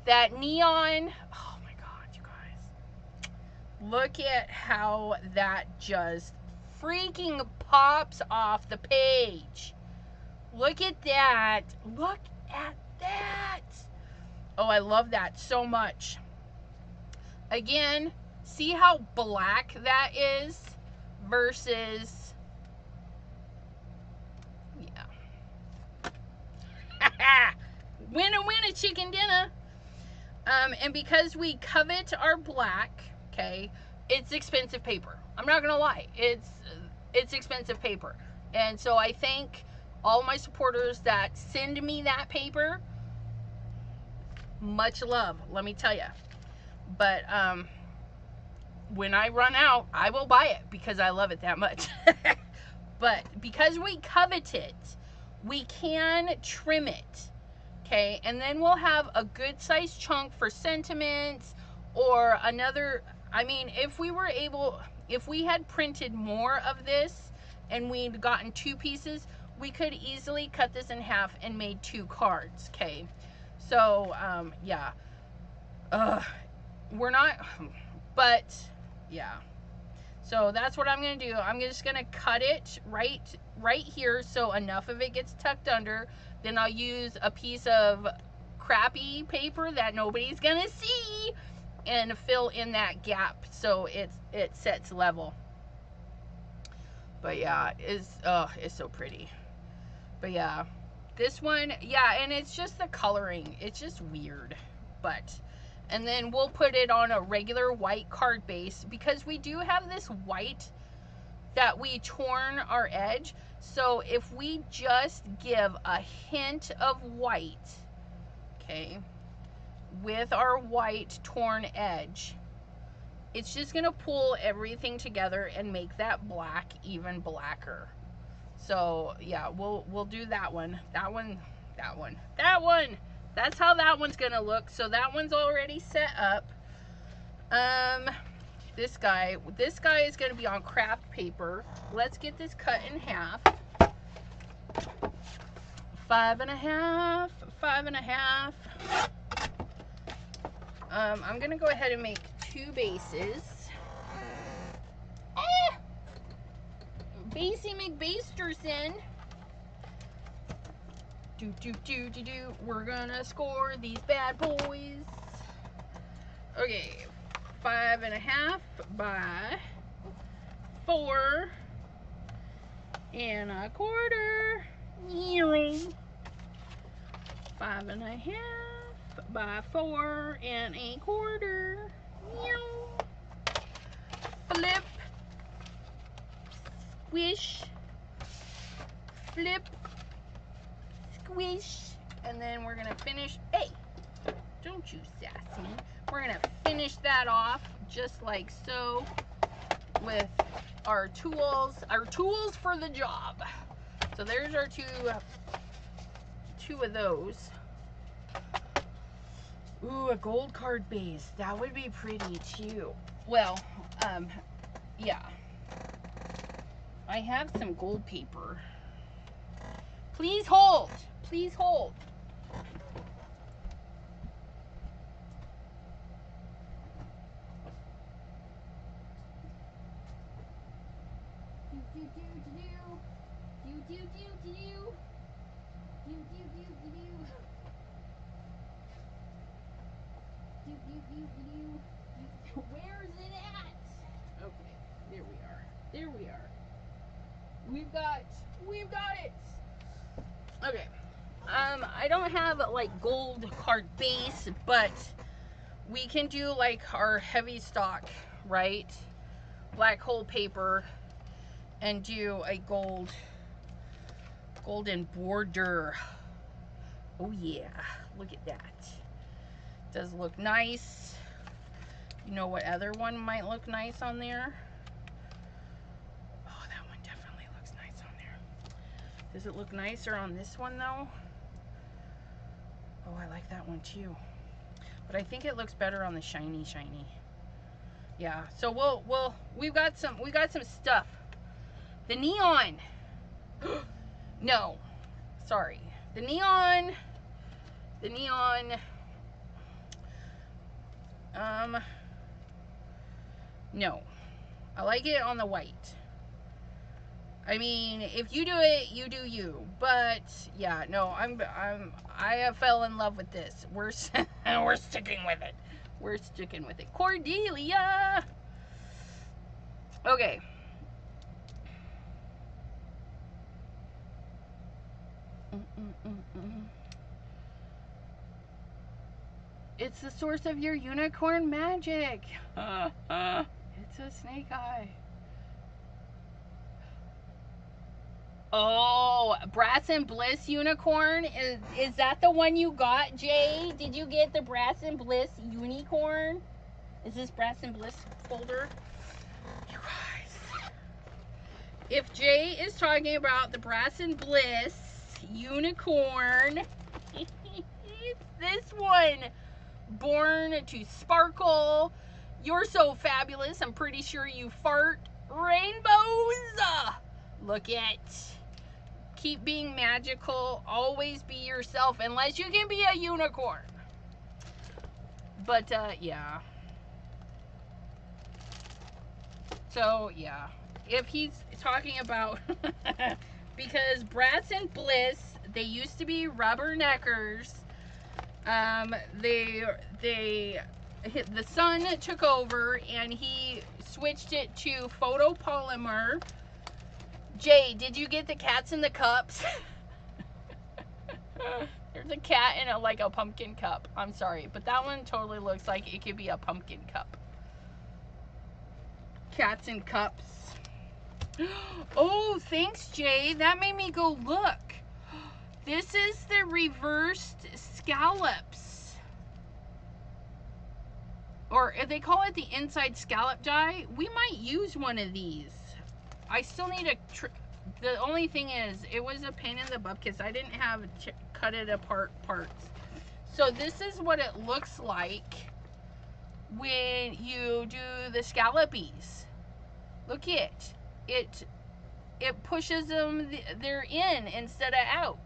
[SPEAKER 1] That neon. Oh my God, you guys. Look at how that just freaking pops off the page. Look at that. Look at that. Oh, I love that so much. Again, see how black that is versus, yeah. Winner, winner, chicken dinner. And because we covet our black, okay, it's expensive paper. I'm not gonna lie, it's expensive paper. And so I thank all my supporters that send me that paper. Much love, let me tell you. But when I run out, I will buy it because I love it that much. But because we covet it, we can trim it. Okay, and then we'll have a good sized chunk for sentiments or another. I mean, if we were able, if we had printed more of this and we'd gotten 2 pieces, we could easily cut this in half and made 2 cards. Okay, so yeah, we're not, but yeah. So that's what I'm gonna do. I'm just gonna cut it right here so enough of it gets tucked under. Then I'll use a piece of crappy paper that nobody's gonna see and fill in that gap so it sets level. But yeah, it's so pretty. But yeah, this one, yeah, and it's just the coloring. It's just weird, but. And then we'll put it on a regular white card base because we do have this white that we torn our edge. So if we just give a hint of white, okay, with our white torn edge, it's just gonna pull everything together and make that black even blacker. So yeah, we'll do that one. That one. That's how that one's gonna look. So that one's already set up. This guy is gonna be on craft paper. Let's get this cut in half. 5 1/2, 5 1/2. I'm gonna go ahead and make 2 bases. Basey McBasterson. Do. We're gonna score these bad boys. Okay, 5 1/2 by 4 1/4. 5 1/2 by 4 1/4. Flip, squish, flip, squish, and then we're gonna finish. Hey, don't you sass me. We're gonna finish that off just like so with our tools for the job. So there's our two of those. Ooh, a gold card base. That would be pretty too. Well, yeah. I have some gold paper. Please hold. Please hold. Where's it at? Okay, there we are. There we are. We've got it. Okay. I don't have like gold card base, but we can do like our heavy stock, right? Black hole paper and do a golden border. Oh yeah, look at that. Does look nice. You know what other one might look nice on there? Oh, that one definitely looks nice on there. Does it look nicer on this one though? Oh, I like that one too. But I think it looks better on the shiny. Yeah, so we've got some stuff. The neon. No, sorry. The neon. No. I like it on the white. I mean, if you do it, you do you. But yeah, no, I fell in love with this. We're sticking with it. We're sticking with it. Cordelia. Okay. It's the source of your unicorn magic. It's a snake eye. Oh, Brass and Bliss unicorn. Is that the one you got, Jay? Did you get the Brass and Bliss unicorn? Is this Brass and Bliss folder? You guys. If Jay is talking about the Brass and Bliss unicorn, it's this one. Born to sparkle. You're so fabulous. I'm pretty sure you fart rainbows. Look at. Keep being magical. Always be yourself, unless you can be a unicorn. But yeah. So yeah, if he's talking about because Brass and Bliss, they used to be rubberneckers. The son took over and he switched it to photopolymer. Jay, did you get the cats in the cups? There's a cat in a pumpkin cup. I'm sorry, but that one totally looks like it could be a pumpkin cup. Cats in cups. Oh, thanks, Jay. That made me go look. This is the reversed scallops. Or they call it the inside scallop die. We might use one of these. I still need the only thing is, it was a pain in the butt because I didn't have cut it apart parts. So this is what it looks like when you do the scallopies. Look at it. It pushes them, they're in instead of out.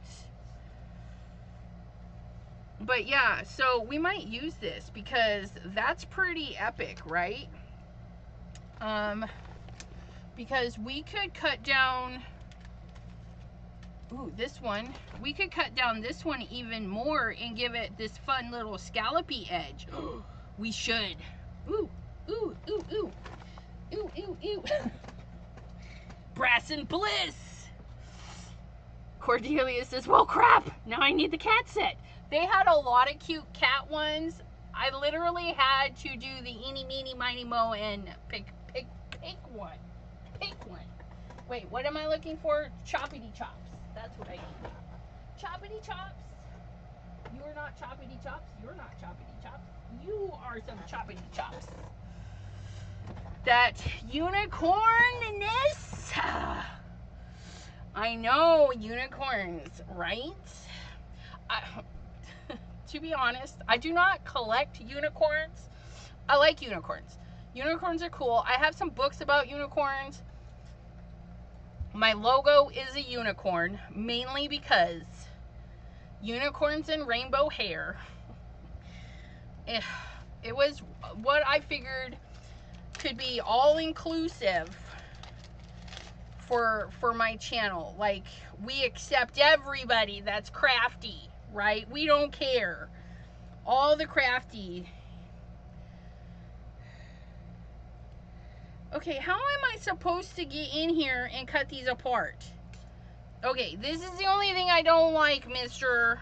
[SPEAKER 1] But yeah, so we might use this because that's pretty epic, right? Because we could cut down, ooh, this one. We could cut down this one even more and give it this fun little scallopy edge. We should. Ooh, ooh, ooh, ooh. Ooh, ooh, ooh. Brass and Bliss. Cordelia says, well, crap. Now I need the cat set. They had a lot of cute cat ones. I literally had to do the eeny, meeny, miny, mo and pick one. Pick one. Wait, what am I looking for? Choppity chops. That's what I need. Choppity chops. You are not choppity chops. You're not choppity chops. You are some choppity chops. That unicornness. I know, unicorns, right? To be honest, I do not collect unicorns. I like unicorns. Unicorns are cool. I have some books about unicorns. My logo is a unicorn, mainly because unicorns and rainbow hair. It was what I figured could be all-inclusive for my channel. Like, we accept everybody that's crafty, right? We don't care. All the crafty. Okay, how am I supposed to get in here and cut these apart? Okay, this is the only thing I don't like, Mr.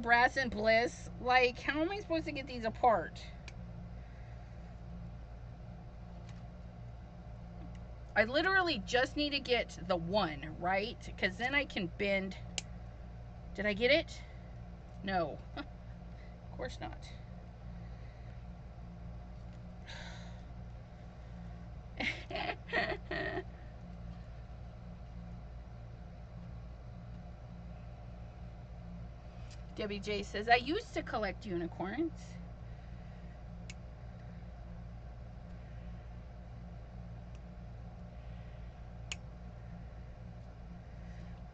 [SPEAKER 1] Brass and Bliss. Like, how am I supposed to get these apart? I literally just need to get the one, right? Because then I can bend. Did I get it? No. Of course not. Debbie J says, I used to collect unicorns.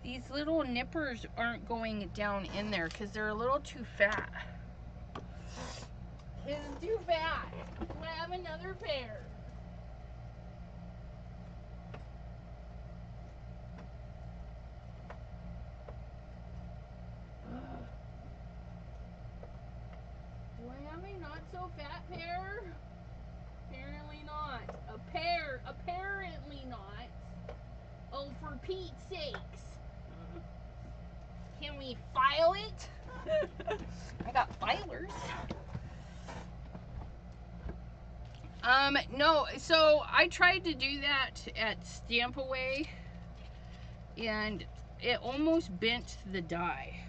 [SPEAKER 1] These little nippers aren't going down in there because they're a little too fat. is too fat. Do I have another pair? Do I have a not so fat pair? Apparently not. A pair, apparently not. Oh, for Pete's sakes. Can we file it? I got filers. No, so I tried to do that at Stamp Away, and it almost bent the die.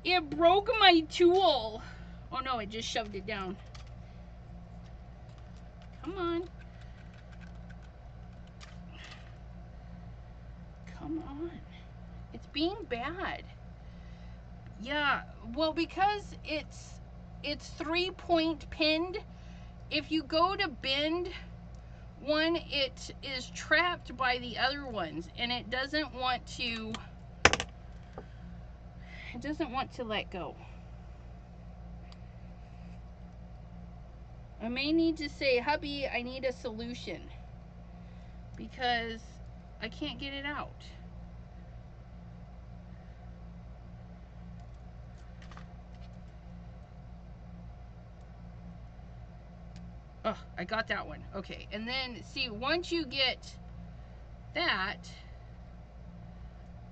[SPEAKER 1] It broke my tool. Oh no, it just shoved it down. Come on. Come on. It's being bad. Yeah, well, because it's 3-point pinned. If you go to bend one, it is trapped by the other ones, and it doesn't want to let go. I may need to say, hubby, I need a solution, because I can't get it out. Oh, I got that one. Okay, and then see, once you get that,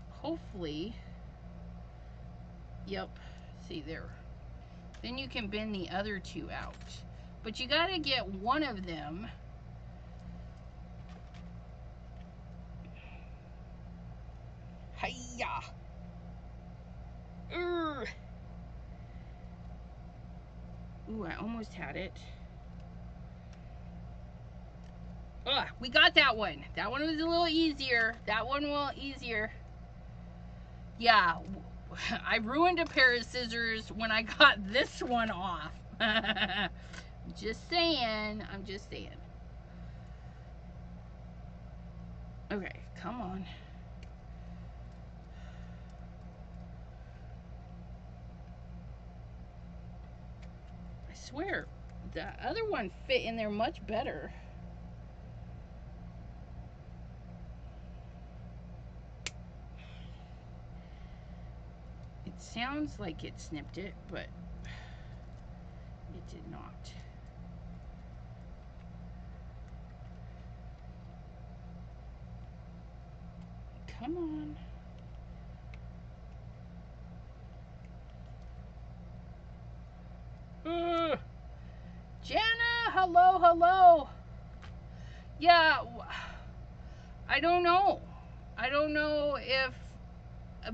[SPEAKER 1] hopefully, yep, see there. Then you can bend the other two out. But you gotta get one of them. Hiya! Ooh, I almost had it. We got that one. That one was a little easier. That one a little easier. Yeah, I ruined a pair of scissors when I got this one off. Just saying. I'm just saying. Okay, come on. I swear, the other one fit in there much better. It sounds like it snipped it, but it did not. Come on. Jenna, hello, hello. Yeah, I don't know. I don't know if,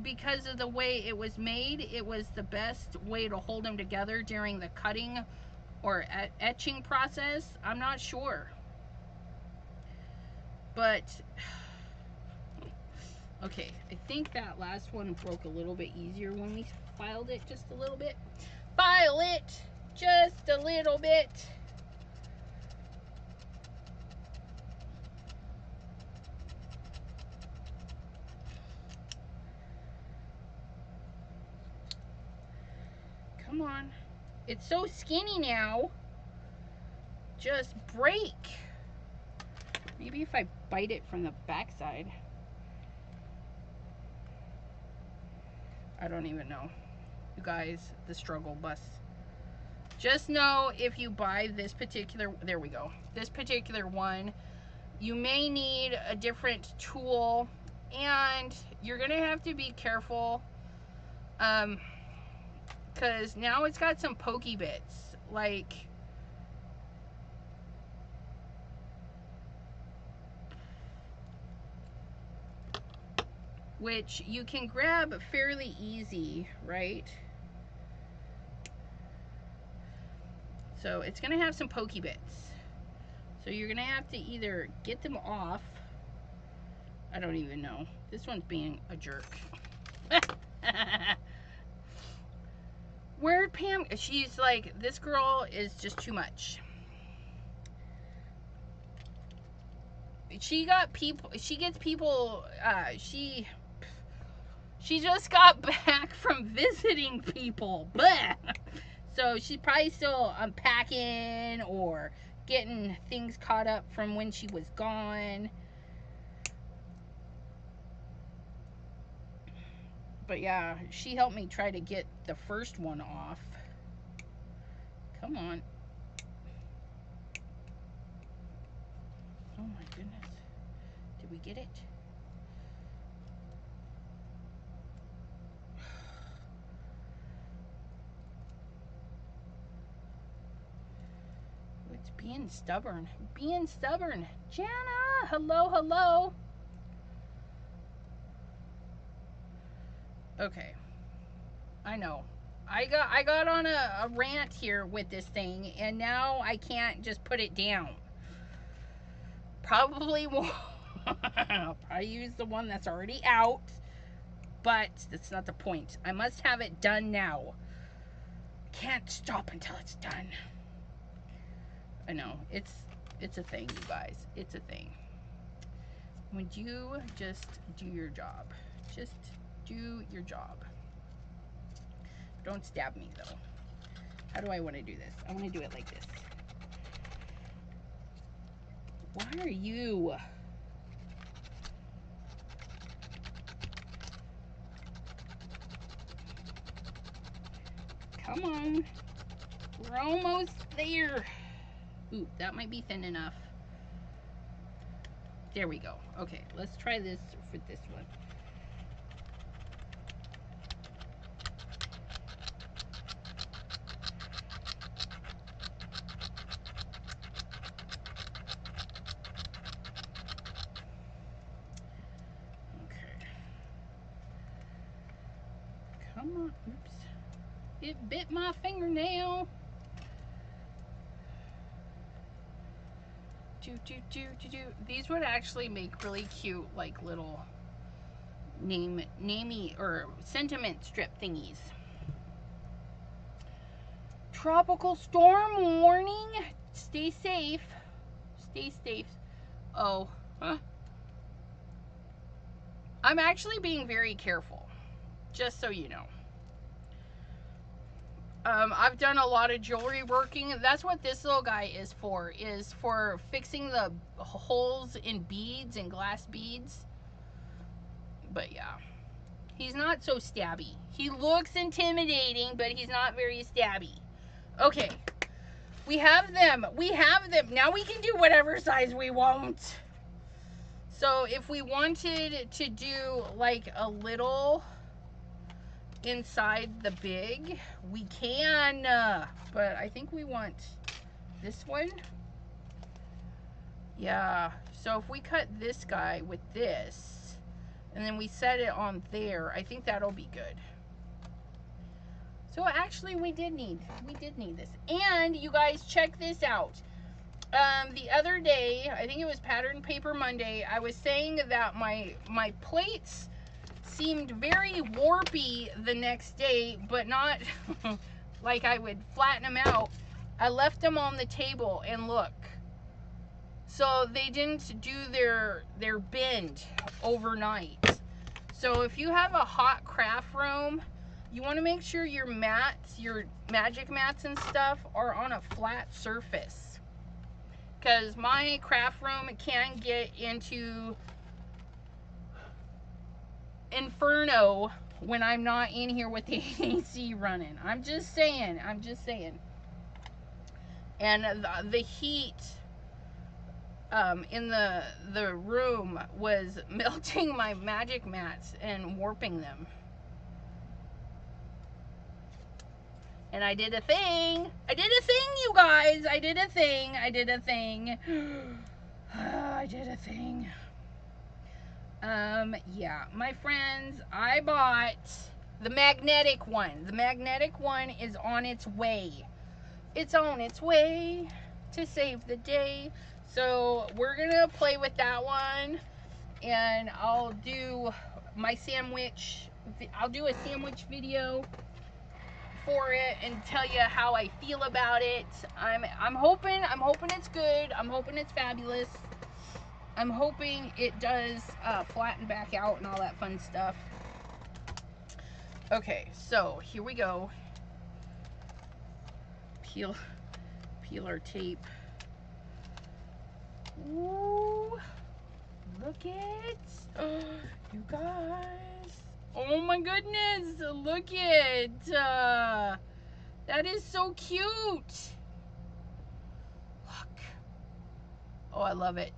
[SPEAKER 1] because of the way it was made, it was the best way to hold them together during the cutting or etching process. I'm not sure. But, okay, I think that last one broke a little bit easier when we filed it just a little bit. File it just a little bit. Come on. It's so skinny now. Just break. Maybe if I bite it from the backside. I don't even know. You guys, the struggle bus. Just know if you buy this particular, there we go, this particular one, you may need a different tool, and you're gonna have to be careful, because now it's got some pokey bits, like, which you can grab fairly easy, right? So it's gonna have some pokey bits. So you're gonna have to either get them off. I don't even know. This one's being a jerk. Where'd Pam? She's like, this girl is just too much. she gets people, she just got back from visiting people. Bleh. So she's probably still unpacking or getting things caught up from when she was gone. But yeah, she helped me try to get the first one off. Come on. Oh my goodness. Did we get it? It's being stubborn. Being stubborn. Jana, hello, hello. Okay. I know. I got on a rant here with this thing, and now I can't just put it down. Probably won't. I'll probably use the one that's already out, but that's not the point. I must have it done now. Can't stop until it's done. I know. It's a thing, you guys. It's a thing. Would you just do your job? Just do your job. Don't stab me, though. How do I want to do this? I want to do it like this. Why are you? Come on. We're almost there. Ooh, that might be thin enough. There we go. Okay, let's try this for this one. Come on. Oops. It bit my fingernail. These would actually make really cute, like, little namey or sentiment strip thingies. Tropical storm warning. Stay safe. Stay safe. Oh. Huh. I'm actually being very careful. Just so you know. I've done a lot of jewelry working. That's what this little guy is for fixing the holes in beads and glass beads. But yeah, he's not so stabby. He looks intimidating, but he's not very stabby. Okay, we have them. We have them. Now we can do whatever size we want. So if we wanted to do like a little inside the big, we can, but I think we want this one. Yeah, so if we cut this guy with this and then we set it on there, I think that'll be good. So actually we did need this. And you guys, check this out. The other day, I think it was Pattern Paper Monday, I was saying that my plates seemed very warpy the next day, but not like I would flatten them out. I left them on the table and look. So they didn't do their bend overnight. So if you have a hot craft room, you want to make sure your mats, your magic mats and stuff are on a flat surface. Because my craft room can get into inferno when I'm not in here with the AC running. I'm just saying. And the heat in the room was melting my magic mats and warping them. And I did a thing. I did a thing, you guys. I did a thing. I did a thing. I did a thing. Yeah, my friends, I bought the magnetic one. The magnetic one is on its way. It's on its way to save the day. So we're gonna play with that one, and I'll do my sandwich. I'll do a sandwich video for it and tell you how I feel about it. I'm hoping it's good. I'm hoping it's fabulous. I'm hoping it does flatten back out and all that fun stuff. Okay, so here we go. Peel our tape. Ooh, look it. Oh, you guys. Oh my goodness, look it. That is so cute. Look. Oh, I love it.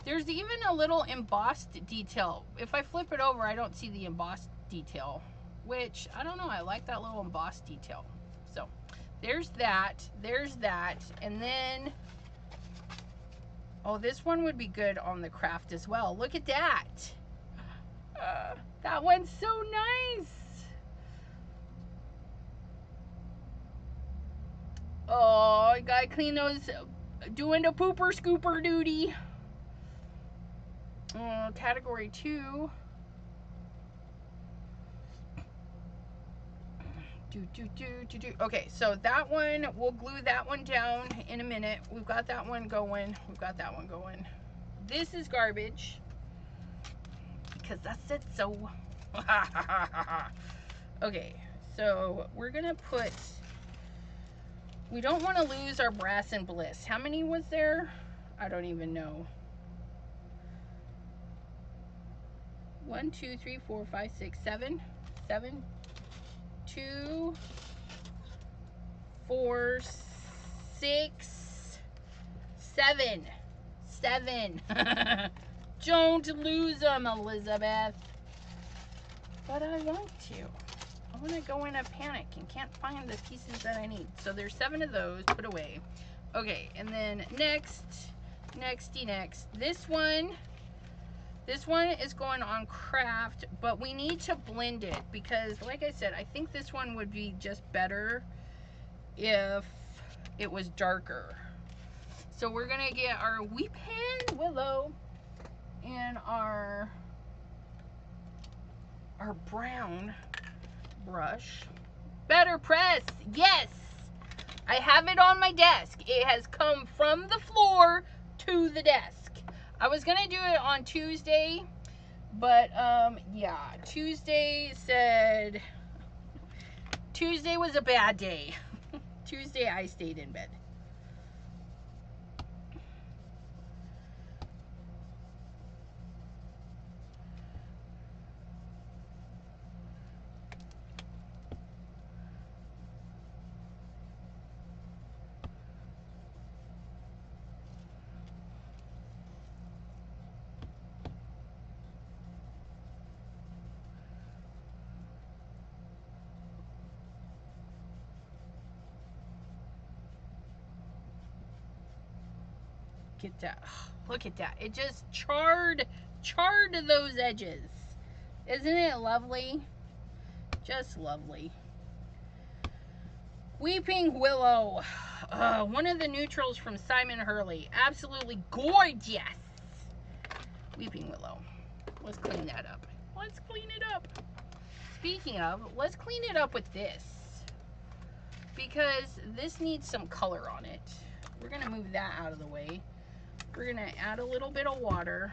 [SPEAKER 1] There's even a little embossed detail. If I flip it over, I don't see the embossed detail, which, I don't know, I like that little embossed detail. So, there's that, and then, oh, this one would be good on the craft as well. Look at that. That one's so nice. Oh, I gotta clean those, doing the pooper scooper duty. Category 2. Okay, so that one, we'll glue that one down in a minute. We've got that one going. This is garbage because I said so. Okay, so we're gonna put, we don't want to lose our brass and bliss. How many was there? I don't even know. 1, 2, 3, 4, 5, 6, 7. 2, 4, 6, 7. Don't lose them, Elizabeth. But I want to. I want to go in a panic and can't find the pieces that I need. So there's 7 of those. Put away. Okay, and then next. This one is going on craft, but we need to blend it because, like I said, I think this one would be just better if it was darker. So we're gonna get our Weeping Willow and our brown brush. Better press, yes! I have it on my desk. It has come from the floor to the desk. I was gonna do it on Tuesday, but yeah, Tuesday was a bad day. Tuesday I stayed in bed. Get that. Look at that. It just charred those edges. Isn't it lovely? Just lovely. Weeping Willow. One of the neutrals from Simon Hurley. Absolutely gorgeous. Weeping Willow. Let's clean that up. Let's clean it up. Speaking of, let's clean it up with this. Because this needs some color on it. We're going to move that out of the way. We're going to add a little bit of water.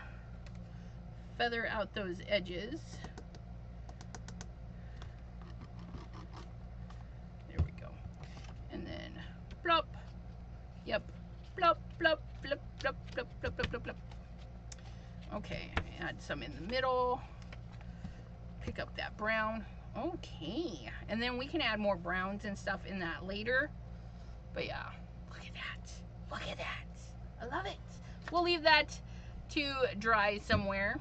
[SPEAKER 1] Feather out those edges. There we go. And then plop. Yep. Plop, plop, plop, plop, plop, plop, plop, plop, plop. Okay, add some in the middle. Pick up that brown. Okay. And then we can add more browns and stuff in that later. But yeah, look at that. Look at that. I love it. We'll leave that to dry somewhere.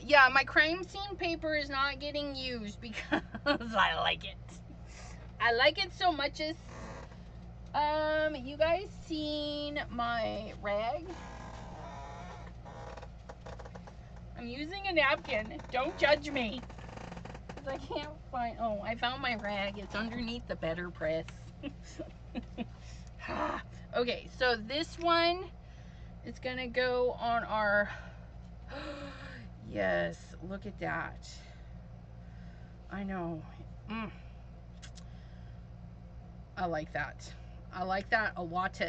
[SPEAKER 1] Yeah, my crime scene paper is not getting used because I like it. I like it so much. You guys seen my rag? I'm using a napkin. Don't judge me. Because I can't find... Oh, I found my rag. It's underneath the better press. Okay, so this one is going to go on our... Yes, look at that. I know. I like that. I like that a lot.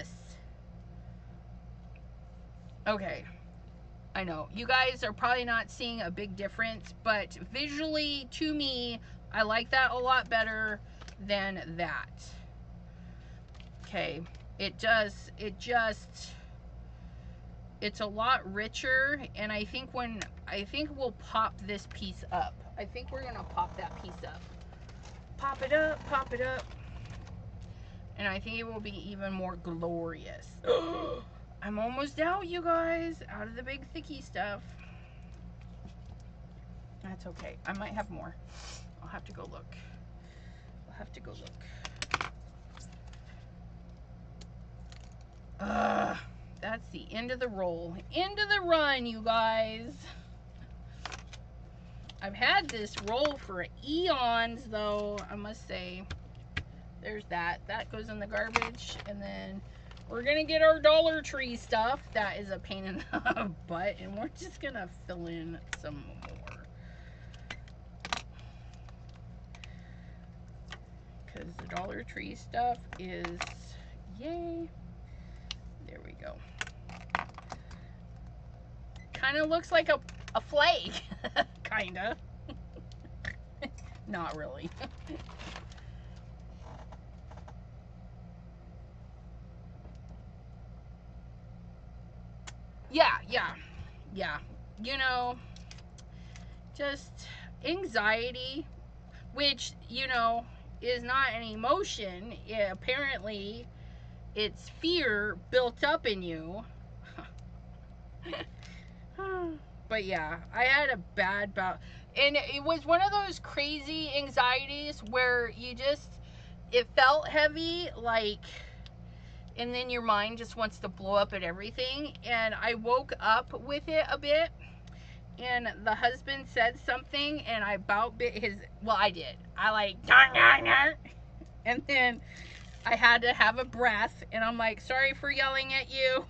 [SPEAKER 1] Okay, I know you guys are probably not seeing a big difference, but visually to me, I like that a lot better than that. Okay, it's a lot richer, and I think we'll pop this piece up. I think we're gonna pop that piece up. Pop it up, pop it up. And I think it will be even more glorious. I'm almost out, you guys. Out of the big thicky stuff. That's okay. I might have more. I'll have to go look. I'll have to go look. That's the end of the roll. End of the run, you guys. I've had this roll for eons, though, I must say. There's that. That goes in the garbage. And then we're going to get our Dollar Tree stuff. That is a pain in the butt. And we're just going to fill in some more. Because the Dollar Tree stuff is, yay. There we go. Kind of looks like a flag. Kind of. Not really. Yeah. You know, just anxiety, which, you know, is not an emotion. Apparently, it's fear built up in you. But yeah, I had a bad bout. And it was one of those crazy anxieties where it felt heavy, like, and then your mind just wants to blow up at everything. And I woke up with it a bit, and the husband said something, and I about bit his, well, I did. I like, and then I had to have a breath, and I'm like, sorry for yelling at you.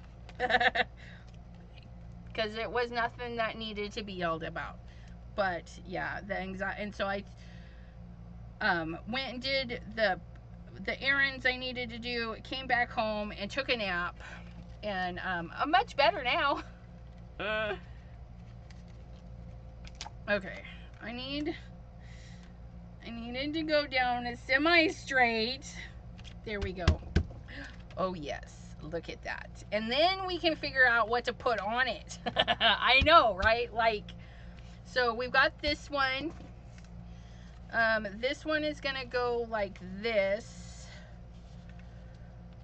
[SPEAKER 1] Because it was nothing that needed to be yelled about. But yeah, the anxiety. And so I went and did the errands I needed to do, came back home and took a nap, and I'm much better now. Okay, I needed to go down a semi-straight. There we go. Oh yes, look at that. And then we can figure out what to put on it. I know, right? Like, so we've got this one. This one is gonna go like this.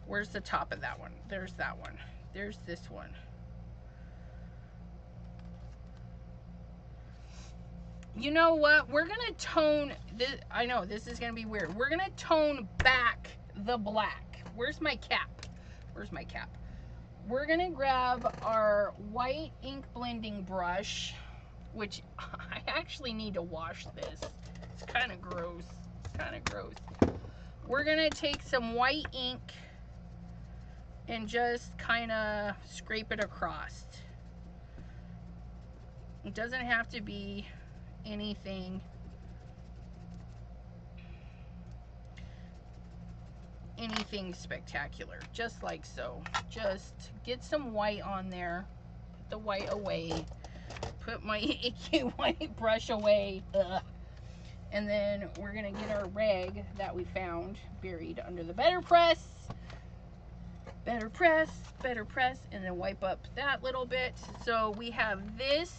[SPEAKER 1] Where's the top of that one? There's that one. There's this one. You know what? We're gonna tone this. I know this is gonna be weird. We're gonna tone back the black. Where's my cap? Where's my cap? We're gonna grab our white ink blending brush, which I actually need to wash this. It's kind of gross. It's kind of gross. We're gonna take some white ink and just kind of scrape it across. It doesn't have to be anything spectacular, just like so. Just get some white on there, put the white away, put my icky white brush away. And then we're gonna get our rag that we found buried under the better press, and then wipe up that little bit. So we have this.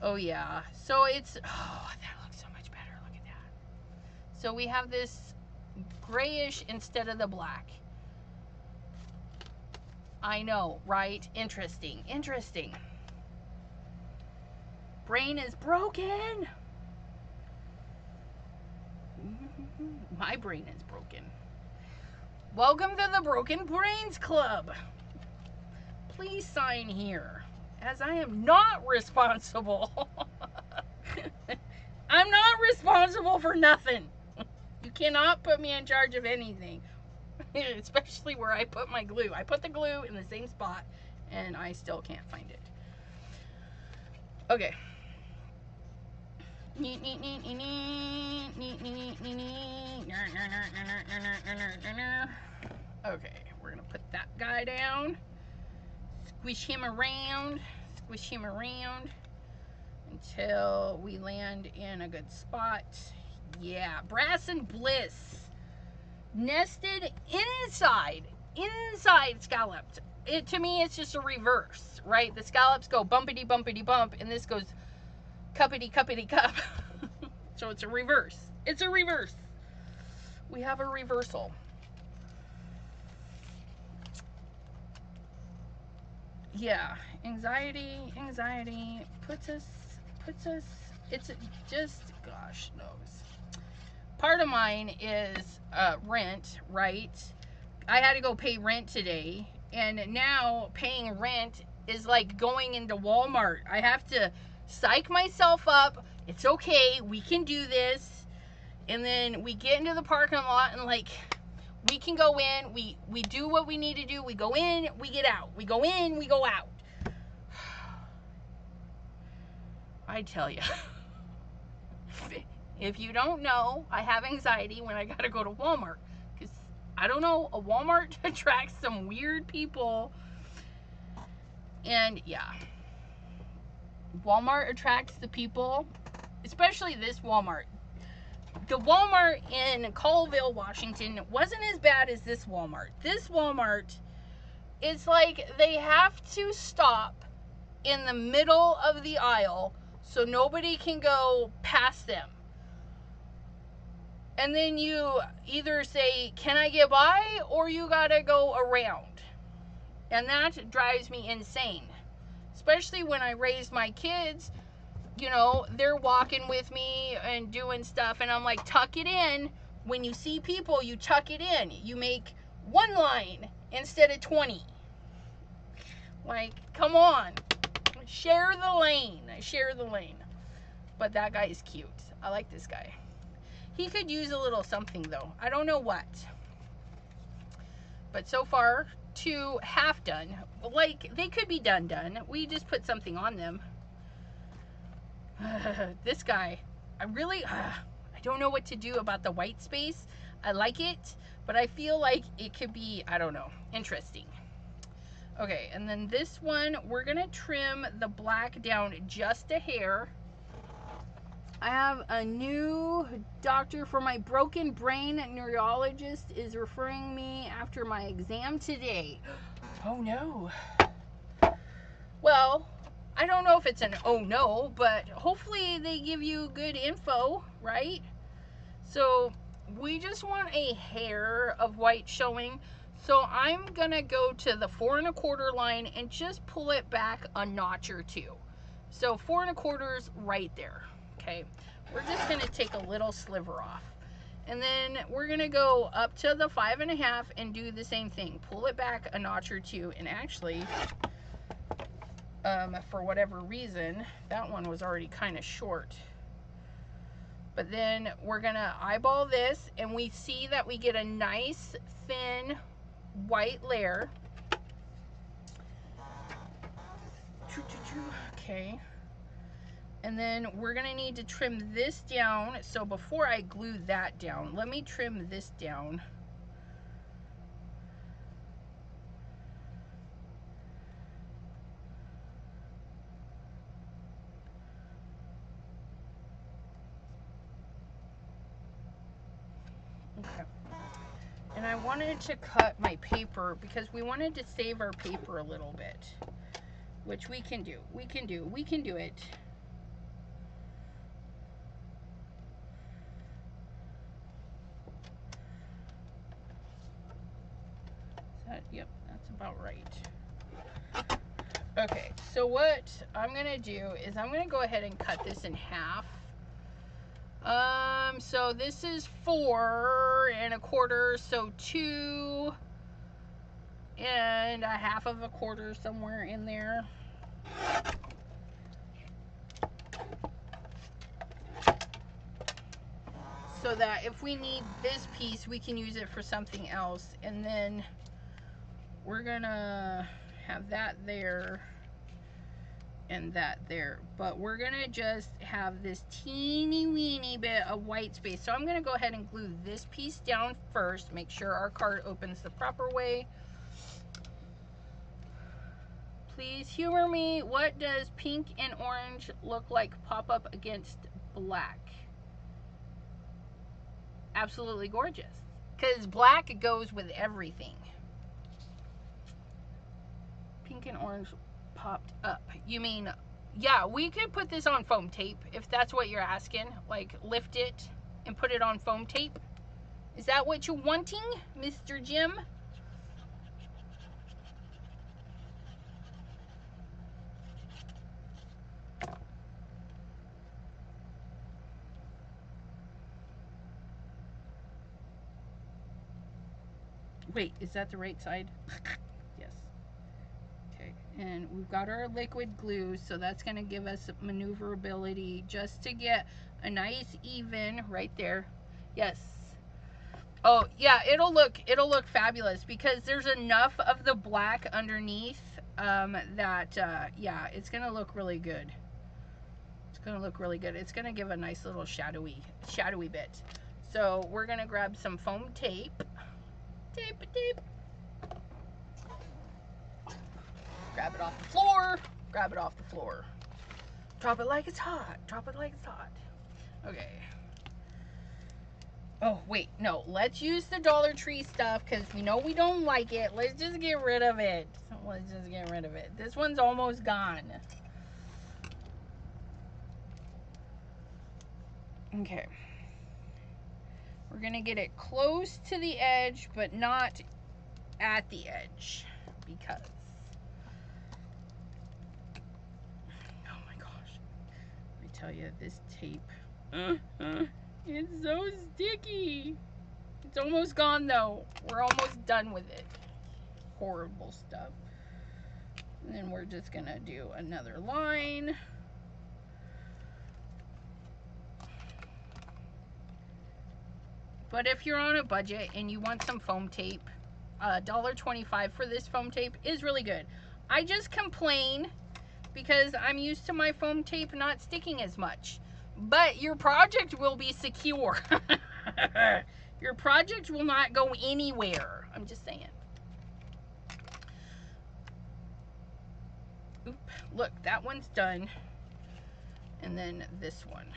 [SPEAKER 1] Oh yeah, so it's, oh, that looks so much better. Look at that. So we have this grayish instead of the black. I know, right? Interesting. Brain is broken. My brain is broken. Welcome to the Broken Brains Club. Please sign here, as I am not responsible. I'm not responsible for nothing. You cannot put me in charge of anything. Especially where I put my glue. I put the glue in the same spot, and I still can't find it. Okay. Okay, we're gonna put that guy down. squish him around until we land in a good spot. Yeah, Brass and Bliss. Nested inside scallops. To me, it's just a reverse, right? The scallops go bumpity bumpity bump, and this goes cuppity cuppity cup. So it's a reverse. It's a reverse. We have a reversal. Yeah, anxiety puts us, it's just, gosh knows. Part of mine is rent, right? I had to go pay rent today, and now paying rent is like going into Walmart. I have to psych myself up. It's okay, we can do this. And then we get into the parking lot, and like, we can go in, we do what we need to do, we go in, we get out, we go in, we go out. I tell you, if you don't know, I have anxiety when I gotta go to Walmart, because I don't know, a Walmart attracts some weird people. And yeah, Walmart attracts the people, especially this Walmart. The Walmart in Colville, Washington wasn't as bad as this Walmart. This Walmart, it's like they have to stop in the middle of the aisle so nobody can go past them. And then you either say, can I get by? Or you gotta go around. And that drives me insane. Especially when I raise my kids, you know, they're walking with me and doing stuff, and I'm like, tuck it in. When you see people, you tuck it in. You make one line instead of 20. Like, come on. Share the lane. Share the lane. But that guy is cute. I like this guy. He could use a little something, though. I don't know what. But so far, 2 half done. Like, they could be done. We just put something on them. This guy, I don't know what to do about the white space. I like it, but I feel like it could be, I don't know, interesting. Okay, and then this one, we're gonna trim the black down just a hair. I have a new doctor for my broken brain. Neurologist is referring me after my exam today. Oh no. Well, I don't know if it's an oh no, but hopefully they give you good info, right? So we just want a hair of white showing. So I'm gonna go to the 4 1/4 line and just pull it back a notch or 2. So 4 1/4's right there. Okay, we're just gonna take a little sliver off. And then we're gonna go up to the 5 1/2 and do the same thing. Pull it back a notch or 2, and actually, for whatever reason, that one was already kind of short. But then we're gonna eyeball this, and we see that we get a nice thin white layer. Okay. And then we're gonna need to trim this down. So before I glue that down, let me trim this down. Okay. And I wanted to cut my paper because we wanted to save our paper a little bit, which we can do. We can do it. Yep, that's about right. Okay, so what I'm gonna do is I'm gonna go ahead and cut this in half. So this is 4 1/4, so 2 1/2 somewhere in there. So that if we need this piece, we can use it for something else. And then we're gonna have that there and that there, but we're gonna just have this teeny weeny bit of white space. So I'm gonna go ahead and glue this piece down first, make sure our card opens the proper way. Please humor me. What does pink and orange look like pop up against black? Absolutely gorgeous. Because black goes with everything. Pink and orange popped up. You mean, yeah, we could put this on foam tape if that's what you're asking. Like, lift it and put it on foam tape. Is that what you're wanting, Mr. Jim? Wait, is that the right side? Yes. Okay, and we've got our liquid glue, so that's going to give us maneuverability just to get a nice even right there. Yes. Oh, yeah, it'll look fabulous because there's enough of the black underneath that yeah, it's going to look really good. It's going to look really good. It's going to give a nice little shadowy bit. So, we're going to grab some foam tape. Tape. Grab it off the floor. Grab it off the floor. Drop it like it's hot. Drop it like it's hot. Okay. Oh, wait. No. Let's use the Dollar Tree stuff because we know we don't like it. Let's just get rid of it. Let's just get rid of it. This one's almost gone. Okay. We're going to get it close to the edge, but not at the edge because... Oh my gosh. Let me tell you, this tape... it's so sticky. It's almost gone though. We're almost done with it. Horrible stuff. And then we're just going to do another line. But if you're on a budget and you want some foam tape, $1.25 for this foam tape is really good. I just complain because I'm used to my foam tape not sticking as much. But your project will be secure. Your project will not go anywhere. I'm just saying. Oop, look, that one's done. And then this one.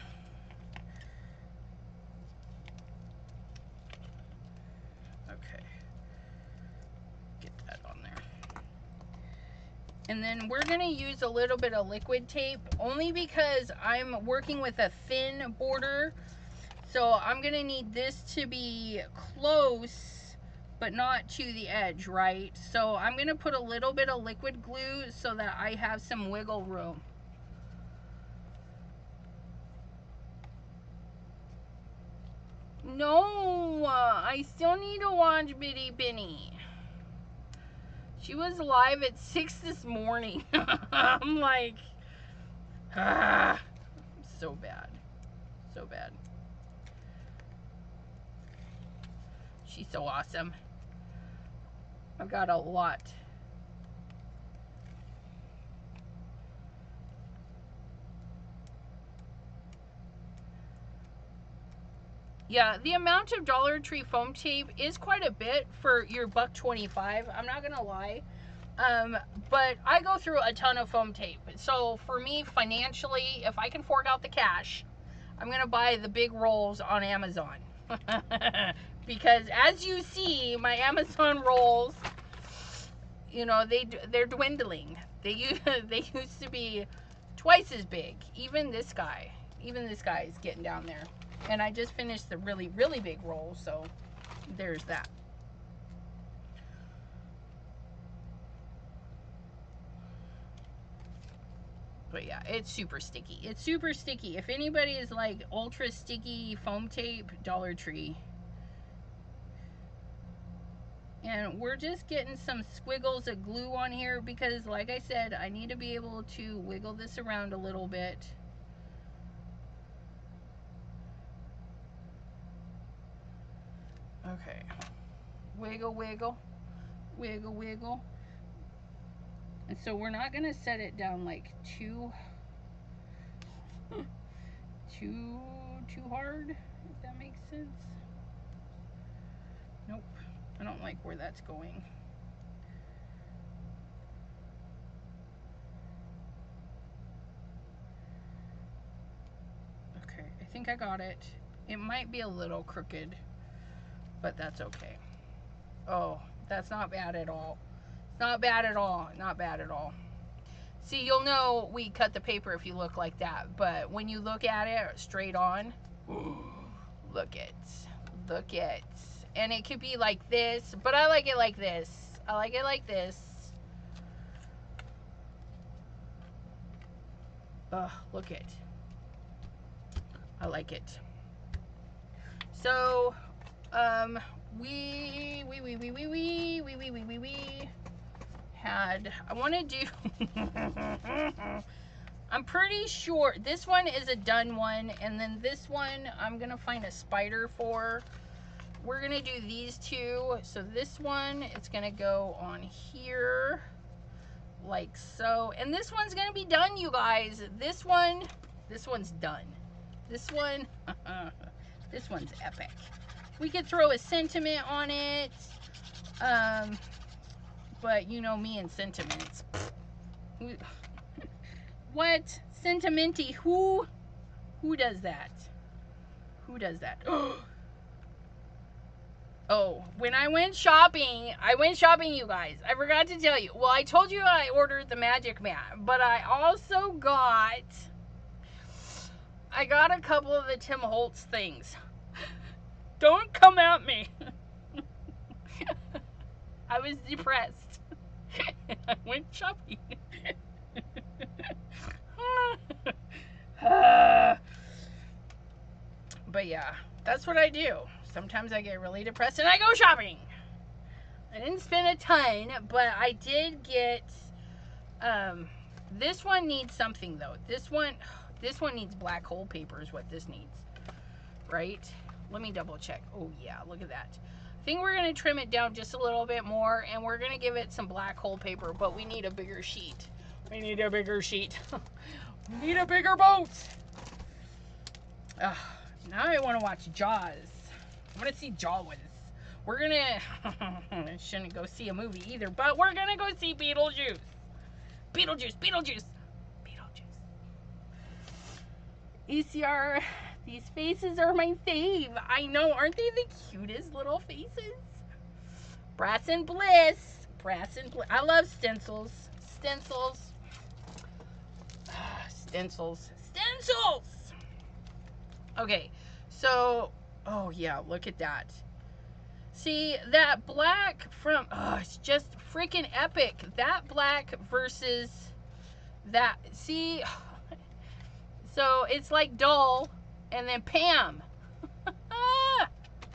[SPEAKER 1] Okay. Get that on there. And then we're going to use a little bit of liquid tape only because I'm working with a thin border. So I'm going to need this to be close but not to the edge, right? So I'm going to put a little bit of liquid glue so that I have some wiggle room. No, I still need to watch Bitty Benny. She was live at 6 this morning. I'm like, so bad. So bad. She's so awesome. I've got a lot. Yeah, the amount of Dollar Tree foam tape is quite a bit for your $1.25. I'm not gonna lie. But I go through a ton of foam tape. So for me, financially, if I can fork out the cash, I'm gonna buy the big rolls on Amazon. Because as you see, my Amazon rolls, you know, they're dwindling. They used to be twice as big. Even this guy is getting down there. And I just finished the really, really big roll, so there's that. But yeah, it's super sticky. It's super sticky. If anybody is like ultra sticky foam tape, Dollar Tree. And we're just getting some squiggles of glue on here because, like I said, I need to be able to wiggle this around a little bit. Okay. Wiggle, wiggle. Wiggle, wiggle. And so we're not going to set it down like too hard, if that makes sense. Nope. I don't like where that's going. think I got it. It might be a little crooked, but that's okay. Oh, that's not bad at all. Not bad at all. Not bad at all. See, you'll know we cut the paper if you look like that, but when you look at it straight on, look it. Look it. And it could be like this, but I like it like this. I like it like this. Look it. I like it. So, we had, I want to do, I'm pretty sure this one is a done one, and then this one I'm gonna find a spider for. We're gonna do these two. So this one, it's gonna go on here like so, and this one's gonna be done, you guys. This one's done. This one this one's epic. We could throw a sentiment on it, but you know me and sentiments. What? Sentimenty? Who does that? Who does that? Oh, when I went shopping, you guys. I forgot to tell you. Well, I told you I ordered the magic mat, but I also got a couple of the Tim Holtz things. Don't come at me. I was depressed. I went shopping. But yeah, that's what I do. Sometimes I get really depressed and I go shopping. I didn't spend a ton, but I did get, this one needs something though. This one needs black hole paper is what this needs, right? Let me double check. Oh yeah, look at that. I think we're gonna trim it down just a little bit more, and we're gonna give it some black hole paper, but we need a bigger sheet. We need a bigger sheet. We need a bigger boat. Now I want to watch Jaws. I want to see Jaws. We're gonna, I shouldn't go see a movie either, but we're gonna go see Beetlejuice. Beetlejuice, Beetlejuice, Beetlejuice. ECR, these faces are my fave. I know, aren't they the cutest little faces? Brass and Bliss. Brass and Bliss. I love stencils. Stencils. Stencils. Stencils! Okay, so, oh yeah, look at that. See, that black from, it's just freaking epic. That black versus that, see, so it's like dull, and then Pam.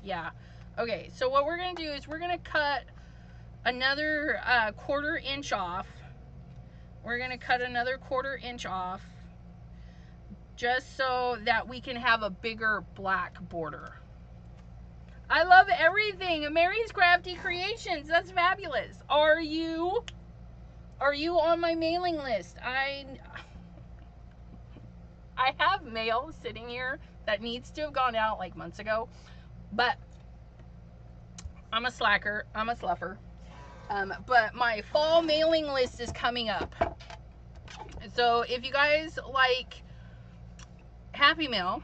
[SPEAKER 1] Yeah, okay, so what we're gonna do is we're gonna cut another 1/4 inch off. We're gonna cut another 1/4 inch off, just so that we can have a bigger black border. I love everything. Mary's Crafty Creations. That's fabulous. Are you on my mailing list? I have mail sitting here that needs to have gone out like months ago, but I'm a slacker. I'm a sluffer. But my fall mailing list is coming up. So if you guys like Happy Mail,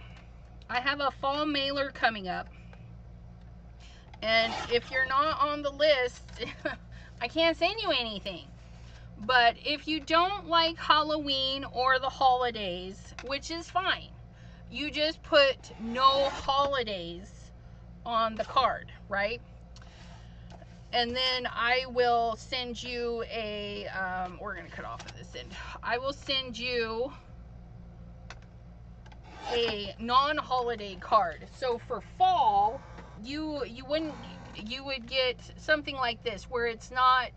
[SPEAKER 1] I have a fall mailer coming up. And if you're not on the list, I can't send you anything. But if you don't like Halloween or the holidays, which is fine, you just put no holidays on the card, right? And then I will send you a, we're going to cut off at this end. I will send you a non-holiday card. So for fall, you would get something like this, where it's not,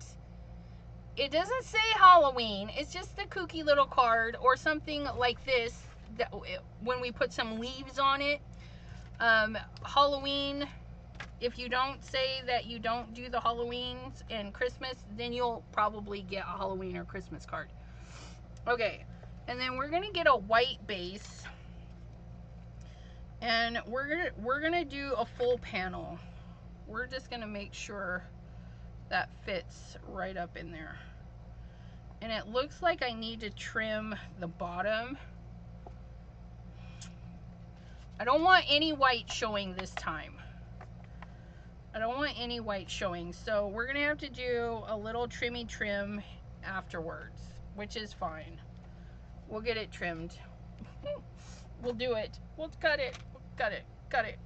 [SPEAKER 1] it doesn't say Halloween, it's just a kooky little card, or something like this that when we put some leaves on it. Halloween, if you don't say that you don't do the Halloweens and Christmas, then you'll probably get a Halloween or Christmas card. Okay, and then we're gonna get a white base, and we're gonna do a full panel. We're just gonna make sure that fits right up in there. And it looks like I need to trim the bottom. I don't want any white showing this time. I don't want any white showing, so we're gonna have to do a little trimmy trim afterwards, which is fine. We'll get it trimmed. We'll do it. We'll cut it. Cut it. Cut it.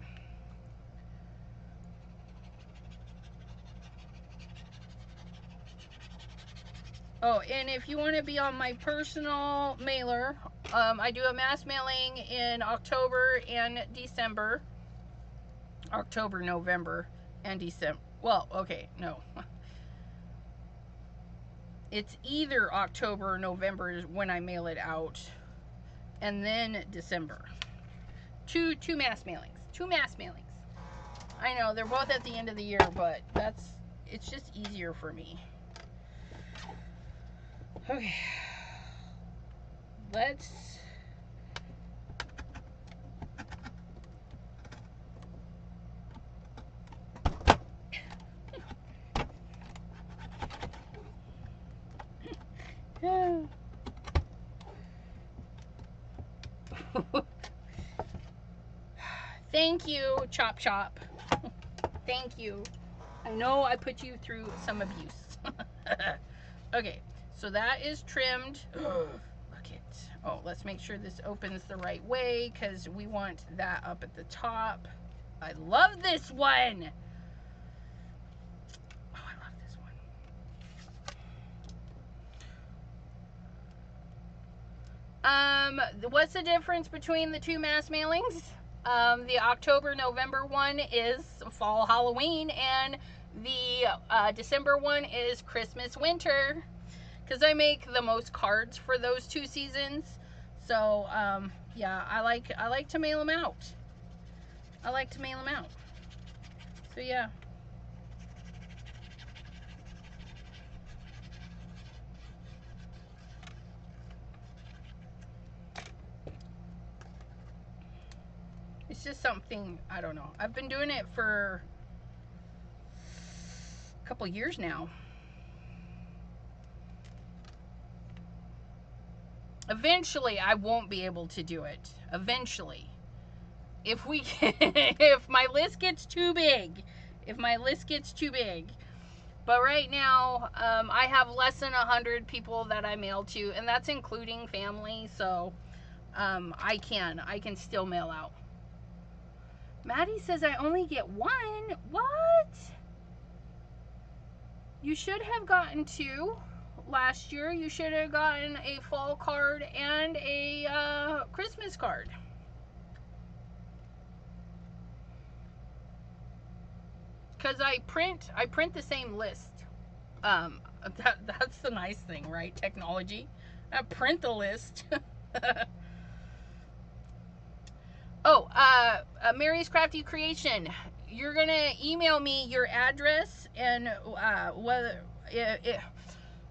[SPEAKER 1] Oh, and if you want to be on my personal mailer, I do a mass mailing in October and December. October, November, and December. Well, okay, no. It's either October or November is when I mail it out, and then December. Two mass mailings. 2 mass mailings. I know they're both at the end of the year, but it's just easier for me. Okay. Let's Thank you, Chop Chop. Thank you. I know I put you through some abuse. Okay, so that is trimmed. Look it. Oh, let's make sure this opens the right way because we want that up at the top. I love this one. Oh, I love this one. What's the difference between the 2 mass mailings? The October-November one is fall Halloween, and the December one is Christmas-winter, because I make the most cards for those 2 seasons. So yeah, I like to mail them out. I like to mail them out. So yeah. It's just something, I don't know. I've been doing it for a couple years now. Eventually, I won't be able to do it. Eventually. If we if my list gets too big. If my list gets too big. But right now, I have less than 100 people that I mail to, and that's including family, so I can still mail out. Maddie says I only get 1. What? You should have gotten 2 last year. You should have gotten a fall card and a Christmas card. Because I print the same list. That's the nice thing, right? Technology. I print the list. Oh, Mary's Crafty Creation. You're gonna email me your address and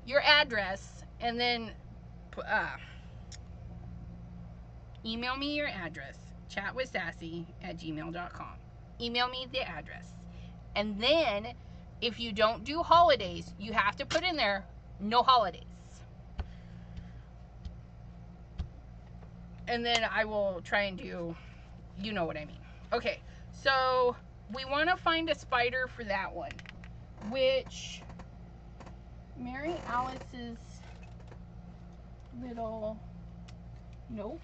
[SPEAKER 1] your address, and then email me your address. chatwithsassy@gmail.com. Email me the address, and then if you don't do holidays, you have to put in there no holidays. And then I will try and do, you know what I mean. Okay, so we want to find a spider for that one, which Mary Alice's little, nope.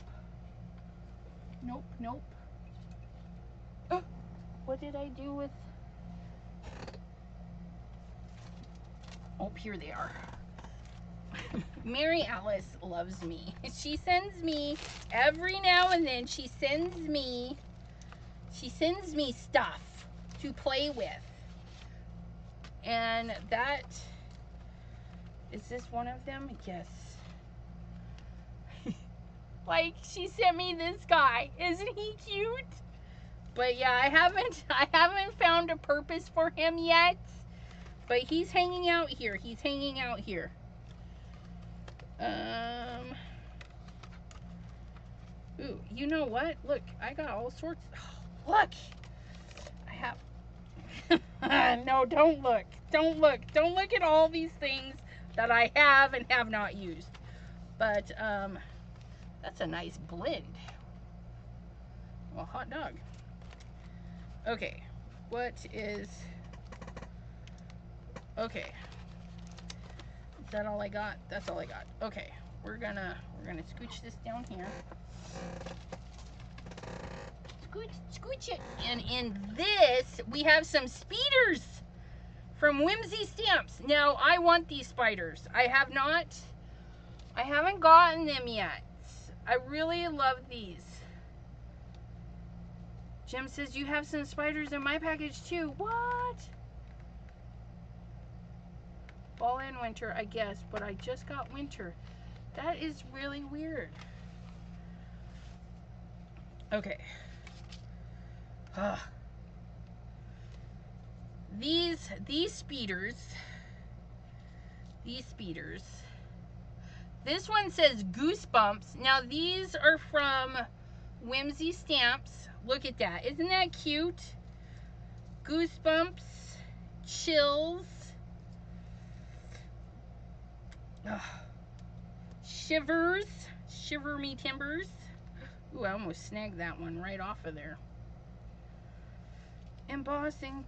[SPEAKER 1] Oh, what did I do with, oh, here they are. Mary Alice loves me. She sends me every now and then. She sends me stuff to play with. And that is this one of them? Yes. Like, she sent me this guy. Isn't he cute? But yeah, I haven't found a purpose for him yet. But he's hanging out here. He's hanging out here. Ooh, you know what? Look, I got all sorts. Oh, look, I have. No, don't look. Don't look. Don't look at all these things that I have and have not used. But that's a nice blend. Well, hot dog. Okay, what is... Okay. Is that all I got? That's all I got. Okay, we're gonna scooch this down here. Scooch it. And in this, we have some speeders from Whimsy Stamps. Now, I want these spiders. I haven't gotten them yet. I really love these. Jim says, you have some spiders in my package too. What? Fall and winter, I guess, but I just got winter. That is really weird. Okay. These speeders. This one says Goosebumps. Now these are from Whimsy Stamps. Look at that. Isn't that cute? Goosebumps, chills, shivers, shiver me timbers. Ooh, I almost snagged that one right off of there. Embossing.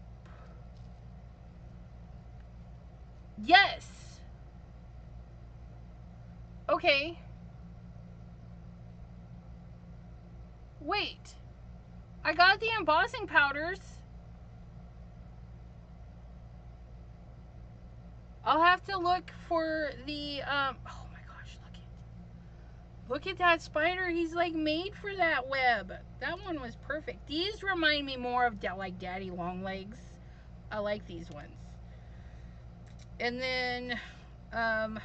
[SPEAKER 1] Yes. Okay. Wait. I got the embossing powders. I'll have to look for the, oh my gosh, look at that spider. He's like made for that web. That one was perfect. These remind me more of like Daddy Longlegs. I like these ones. And then, I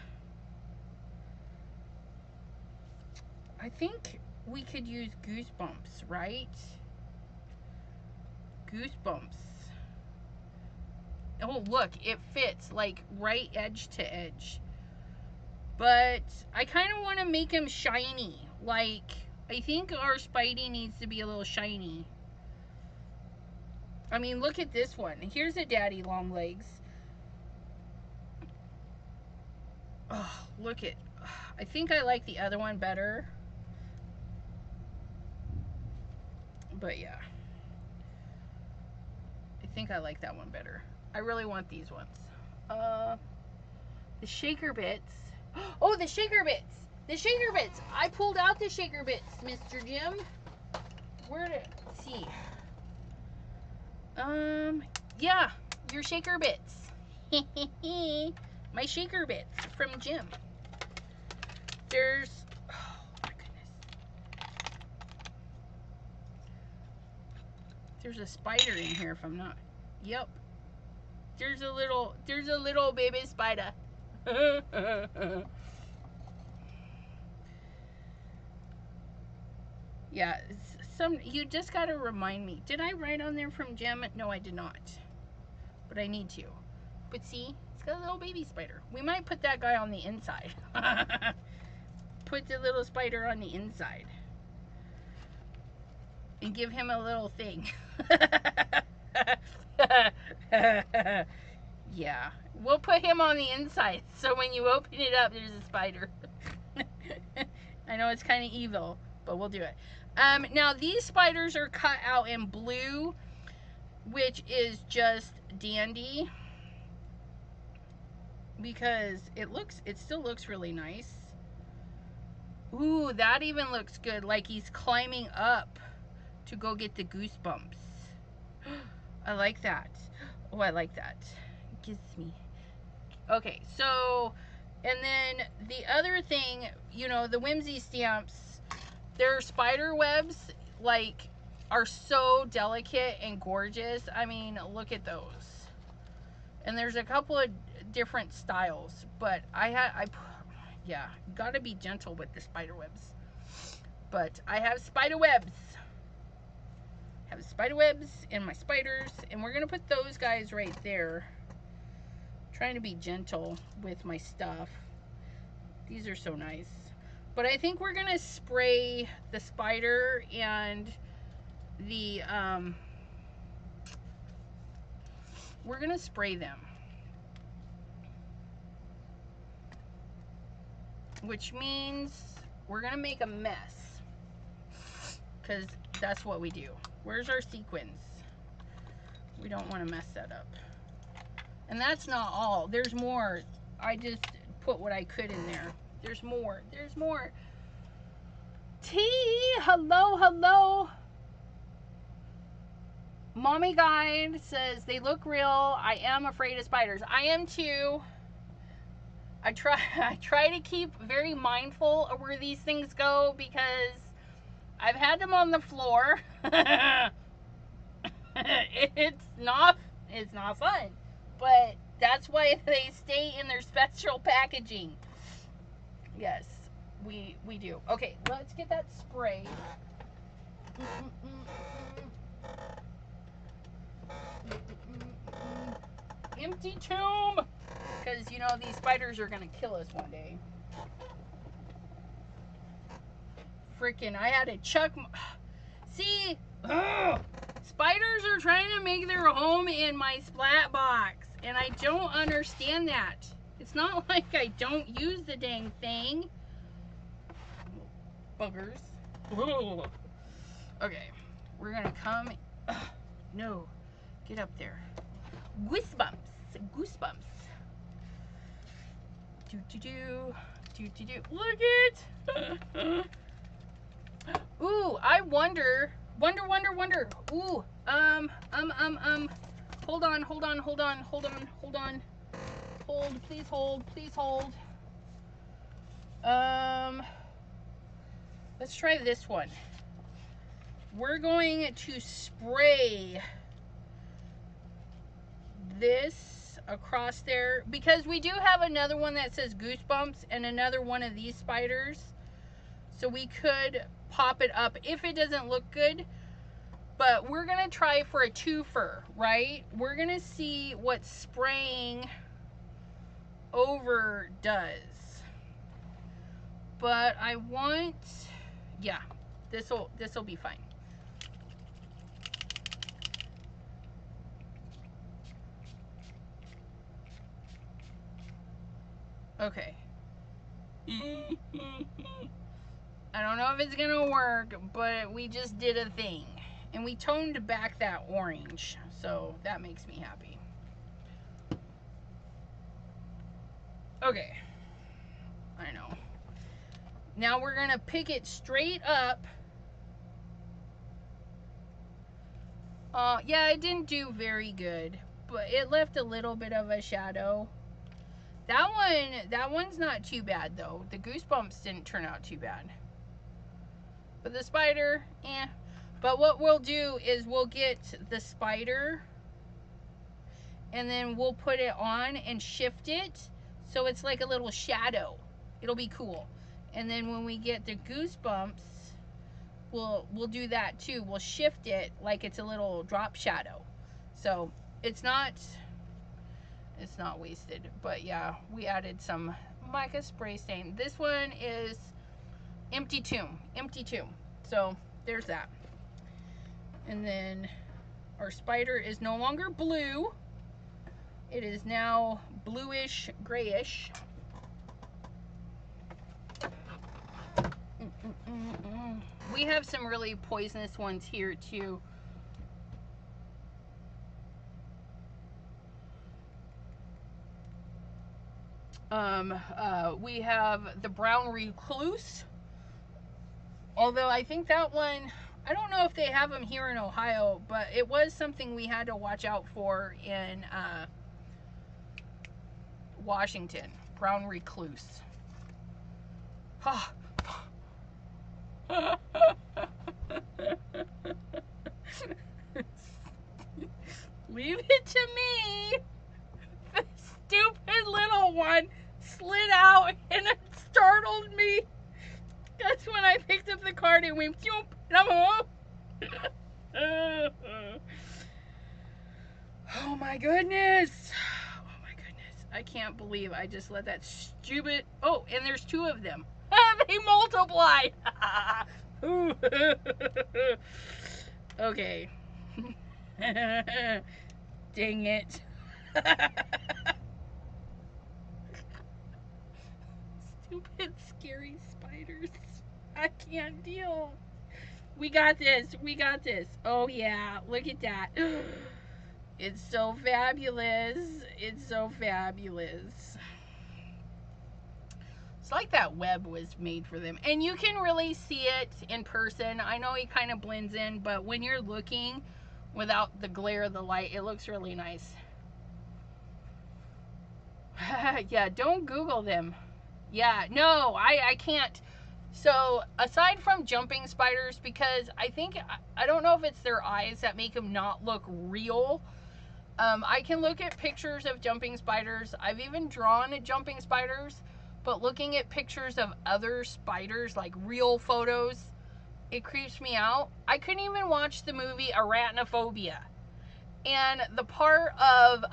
[SPEAKER 1] think we could use Goosebumps, right? Goosebumps. Oh, look, it fits like right edge to edge. But I kind of want to make him shiny. Like, I think our Spidey needs to be a little shiny. I mean, look at this one. Here's a Daddy Longlegs. Oh, look at... I think I like the other one better. But yeah. I think I like that one better. I really want these ones. The shaker bits. Oh, the shaker bits. The shaker bits. I pulled out the shaker bits, Mr. Jim. Where did... Let's see. Yeah. Your shaker bits. My shaker bits from Jim. There's... Oh, my goodness. There's a spider in here if I'm not... Yep. There's a little baby spider. Yeah, you just gotta remind me. Did I write on there from Jim? No, I did not. But I need to. But see, it's got a little baby spider. We might put that guy on the inside. Put the little spider on the inside. And give him a little thing. Yeah, we'll put him on the inside, so when you open it up, there's a spider. I know it's kind of evil, but we'll do it. Now these spiders are cut out in blue, which is just dandy because it still looks really nice. Ooh, that even looks good, like he's climbing up to go get the goosebumps. I like that. Oh, I like that. It gives me... Okay, so, and then the other thing, you know, the Whimsy Stamps, their spider webs, like, are so delicate and gorgeous. I mean, look at those. And there's a couple of different styles, but yeah, gotta be gentle with the spider webs. But I have spider webs. Have spider webs and my spiders, and we're gonna put those guys right there. Trying to be gentle with my stuff. These are so nice. But I think we're gonna spray the spider and the we're gonna spray them, which means we're gonna make a mess, because that's what we do. Where's our sequins? We don't want to mess that up. And that's not all. There's more. I just put what I could in there. There's more. There's more. T, hello, hello. Mommy Guide says, they look real. I am afraid of spiders. I am too. I try to keep very mindful of where these things go because I've had them on the floor. It's not fun. But that's why they stay in their special packaging. Yes, we do. Okay, let's get that spray. Empty tomb! Because, you know, these spiders are going to kill us one day. Freaking, I had to chuck... See? Ugh. Spiders are trying to make their home in my splat box. And I don't understand that. It's not like I don't use the dang thing. Buggers. Ugh. Okay. We're going to come... Ugh. No. Get up there. Goosebumps. Goosebumps. Do. Look it. Ooh, I wonder. Ooh, hold on. Hold, please hold. Let's try this one. We're going to spray this across there because we do have another one that says Goosebumps and another one of these spiders, so we could pop it up if it doesn't look good, but we're gonna try for a twofer, right? We're gonna see what spraying over does, but I want, yeah, this'll be fine. Okay. I don't know if it's gonna work, but we just did a thing. And we toned back that orange, so that makes me happy. Okay. I know. Now we're gonna pick it straight up. Yeah, it didn't do very good, but it left a little bit of a shadow. That one's not too bad though. The Goosebumps didn't turn out too bad. But the spider, eh. But what we'll do is we'll get the spider and then we'll put it on and shift it so it's like a little shadow. It'll be cool. And then when we get the Goosebumps, we'll do that too. We'll shift it like it's a little drop shadow. So it's not wasted, but yeah, we added some mica spray stain. This one is empty tomb. So there's that. And then our spider is no longer blue. It is now bluish grayish. We have some really poisonous ones here too. We have the brown recluse, although I think that one, I don't know if they have them here in Ohio, but it was something we had to watch out for in Washington. Brown recluse. Leave it to me. The stupid little one slid out and it startled me. That's when I picked up the card and went, and I'm home. Oh my goodness. Oh my goodness. I can't believe I just let that stupid, oh, and there's two of them. They multiplied. Okay. Dang it. Stupid, scary spiders. I can't deal. We got this. We got this. Oh, yeah. Look at that. It's so fabulous. It's so fabulous. It's like that web was made for them. And you can really see it in person. I know it kind of blends in, but when you're looking without the glare of the light, it looks really nice. Yeah, don't Google them. Yeah, no, I can't. So, aside from jumping spiders, because I don't know if it's their eyes that make them not look real. I can look at pictures of jumping spiders. I've even drawn jumping spiders, but looking at pictures of other spiders, like real photos, it creeps me out. I couldn't even watch the movie Arachnophobia. And the part of,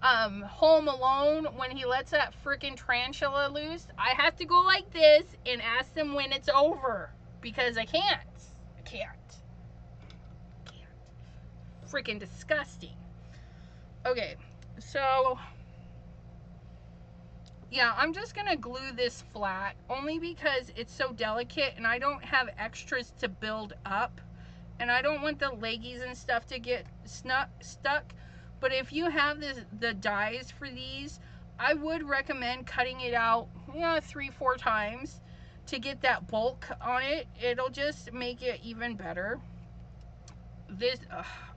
[SPEAKER 1] Home Alone, when he lets that freaking tarantula loose, I have to go like this and ask them when it's over, because I can't. Freaking disgusting. Okay, so yeah, I'm just gonna glue this flat, only because it's so delicate and I don't have extras to build up, and I don't want the leggies and stuff to get stuck. But if you have the dies for these, I would recommend cutting it out 3-4 times to get that bulk on it. It'll just make it even better. This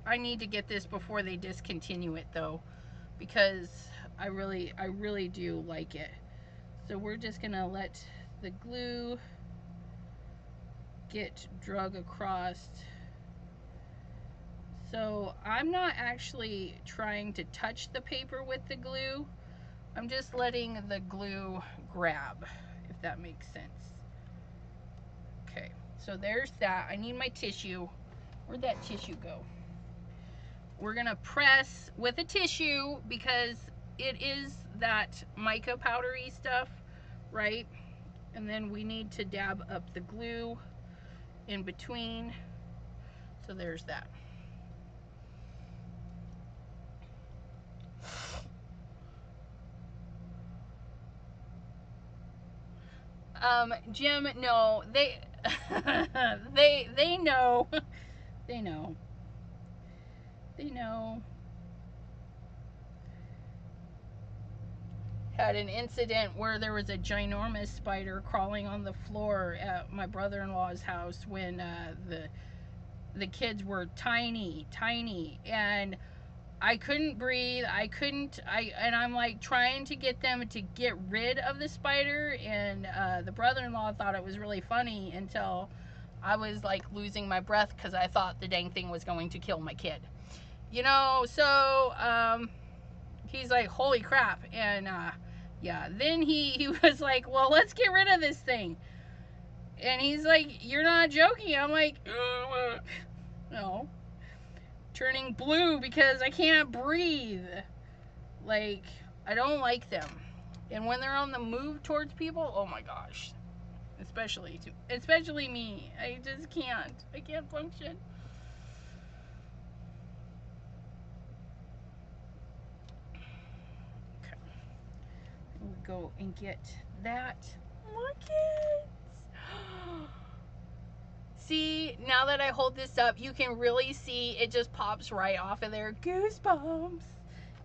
[SPEAKER 1] I need to get this before they discontinue it though, because I really do like it. So we're just gonna let the glue get drug across. So I'm not actually trying to touch the paper with the glue. I'm just letting the glue grab, if that makes sense. Okay, so there's that. I need my tissue. Where'd that tissue go? We're gonna press with a tissue because it is that mica powdery stuff, right? And then we need to dab up the glue in between. So there's that. Jim, no, they they know. They know. They know. Had an incident where there was a ginormous spider crawling on the floor at my brother-in-law's house when the kids were tiny, and I couldn't breathe. And I'm like trying to get them to get rid of the spider, and the brother-in-law thought it was really funny until I was like losing my breath because I thought the dang thing was going to kill my kid. You know, so he's like, holy crap. And yeah, then he was like, well, let's get rid of this thing. And he's like, you're not joking. I'm like, no. Turning blue because I can't breathe. Like, I don't like them. And when they're on the move towards people, oh my gosh. Especially me. I just can't. I can't function. Okay. We'll go and get that. Look it. See, now that I hold this up, you can really see it just pops right off of there. Goosebumps.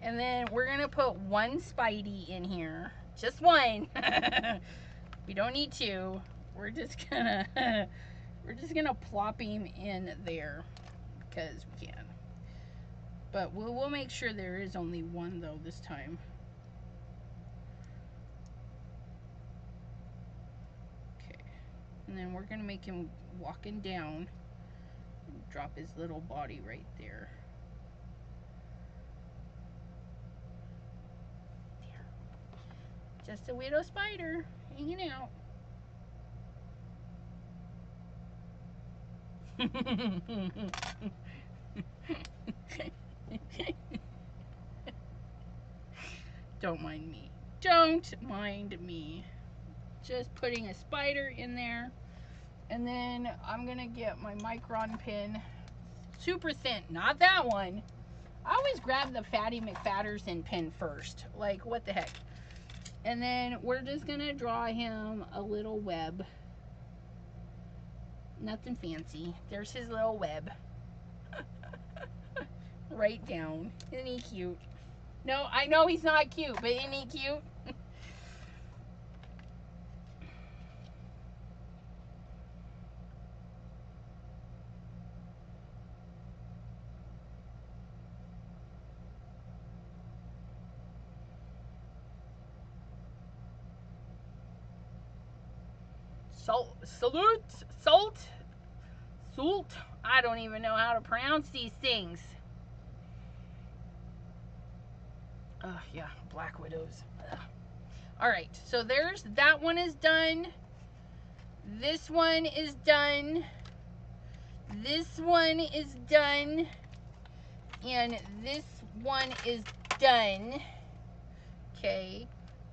[SPEAKER 1] And then we're going to put one Spidey in here. Just one. We don't need two. We're just gonna plop him in there because we can. But we'll make sure there is only one though this time. Okay. And then we're gonna make him walking down and drop his little body right there. Just a widow spider hanging out. Don't mind me. Don't mind me. Just putting a spider in there. And then I'm gonna get my micron pin. Super thin. Not that one. I always grab the Fatty McFatterson pin first. Like, what the heck? And then we're just gonna draw him a little web. Nothing fancy. There's his little web. Right down. Isn't he cute? No, I know he's not cute, but isn't he cute? Salt. I don't even know how to pronounce these things. Oh, yeah, Black Widows. Ugh. All right, so there's, that one is done. This one is done. This one is done. And this one is done. Okay,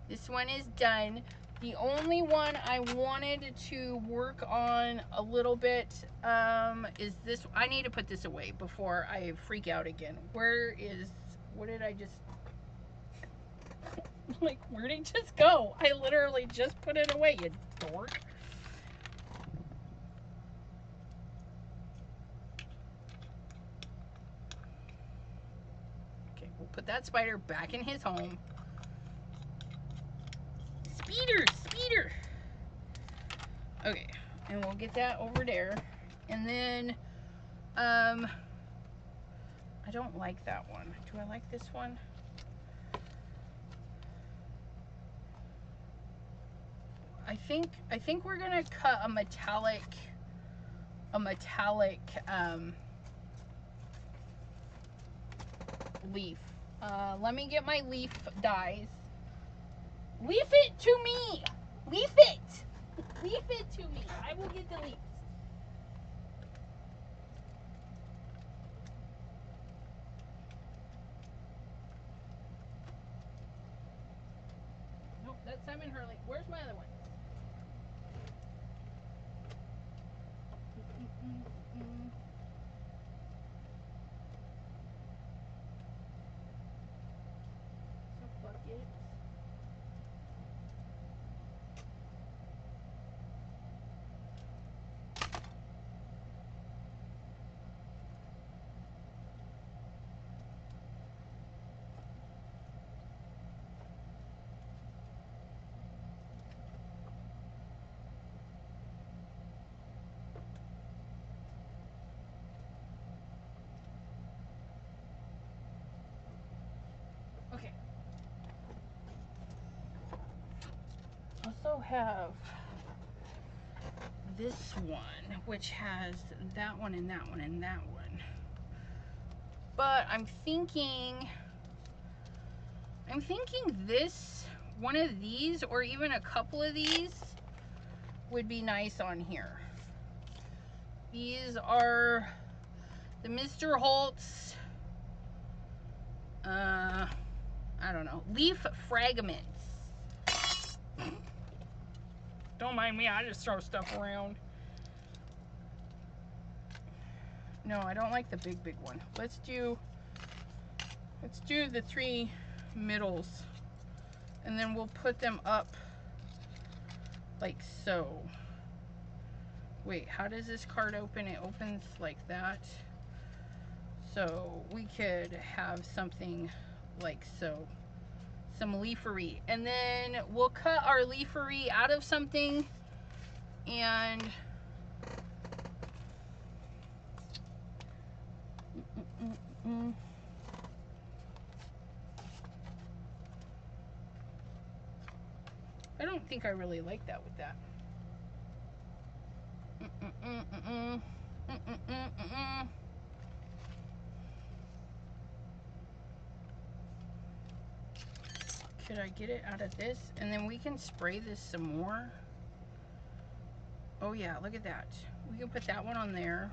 [SPEAKER 1] this one is done. The only one I wanted to work on a little bit is this. I need to put this away before I freak out again. What did I just, like, where'd it just go? I literally just put it away, you dork. Okay, we'll put that spider back in his home. Speeder. Okay, and we'll get that over there. And then, I don't like that one. Do I like this one? I think we're gonna cut a metallic leaf. Let me get my leaf dies. Leaf it to me. Leaf it. Leaf it to me. I will get the leaves. Nope, that's Simon Hurley. Where's my other one? So bucket. Okay. Also have this one, which has that one and that one and that one. But I'm thinking this, one of these, or even a couple of these would be nice on here. These are the Mr. Holtz, I don't know, leaf fragments. Don't mind me, I just throw stuff around. No, I don't like the big one. Let's do the 3 middles, and then we'll put them up like so. Wait, how does this card open? It opens like that. So we could have something like so. Some leafery. And then we'll cut our leafery out of something, and I don't think I really like that with that. Could I get it out of this? And then we can spray this some more. Oh yeah, look at that. We can put that one on there.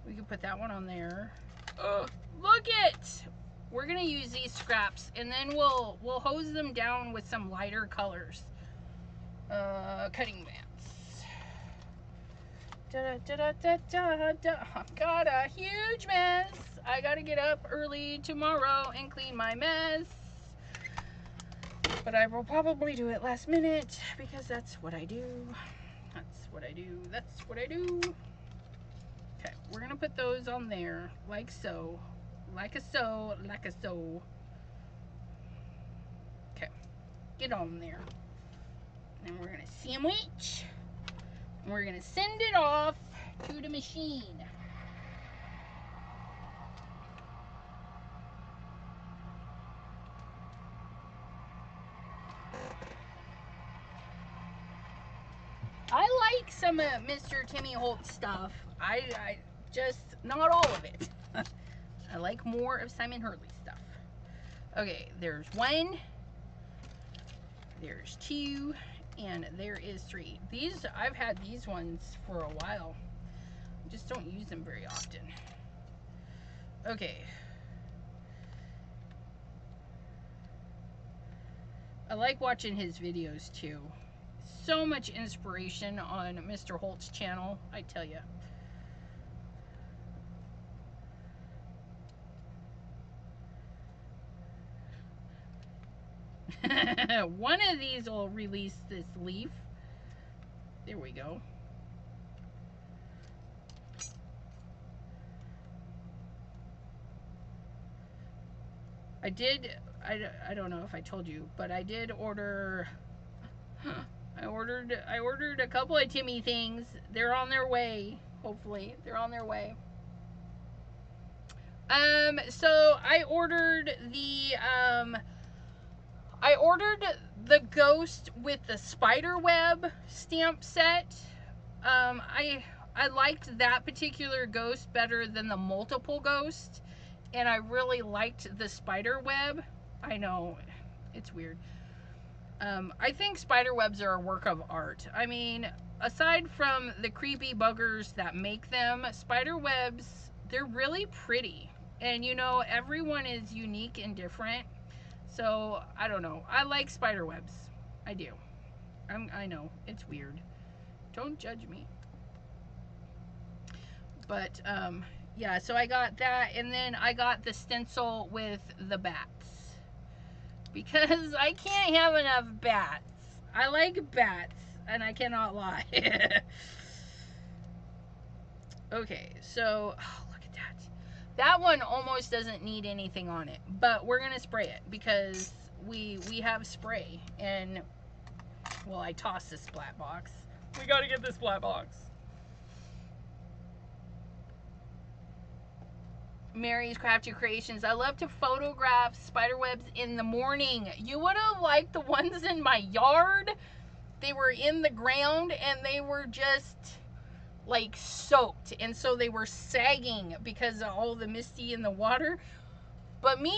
[SPEAKER 1] We can put that one on there. Oh, look it! We're gonna use these scraps, and then we'll hose them down with some lighter colors. Cutting mats. I've got a huge mess. I gotta get up early tomorrow and clean my mess. But I will probably do it last minute, because that's what I do. That's what I do. That's what I do. Okay, we're gonna put those on there, like so. Like a so, like a so. Okay, get on there. And we're gonna sandwich. And we're gonna send it off to the machine. I like some of Mr. Timmy Holtz stuff. I just, not all of it. I like more of Simon Hurley stuff. Okay, there's 1, there's 2, and there is 3. These, I've had these ones for a while. I just don't use them very often. Okay. I like watching his videos too. So much inspiration on Mr. Holt's channel, I tell you. One of these will release this leaf. There we go. I don't know if I told you, but I did order, I ordered a couple of Timmy things. They're on their way, hopefully. They're on their way. So I ordered the ghost with the spider web stamp set. I liked that particular ghost better than the multiple ghost, and I really liked the spider web. I know, it's weird. I think spider webs are a work of art. I mean, aside from the creepy buggers that make them, spider webs, they're really pretty. And you know, everyone is unique and different. So, I don't know. I like spider webs. I do. I know, it's weird. Don't judge me. But, yeah, so I got that, and then I got the stencil with the bats. Because I can't have enough bats. I like bats, and I cannot lie. Okay, so, oh, look at that. That one almost doesn't need anything on it, but we're going to spray it because we have spray, and, well, I tossed the splat box. We got to get the splat box. Mary's Crafty Creations. I love to photograph spider webs in the morning. You would have liked the ones in my yard. They were in the ground and they were just like soaked, and so they were sagging because of all the misty in the water. But me,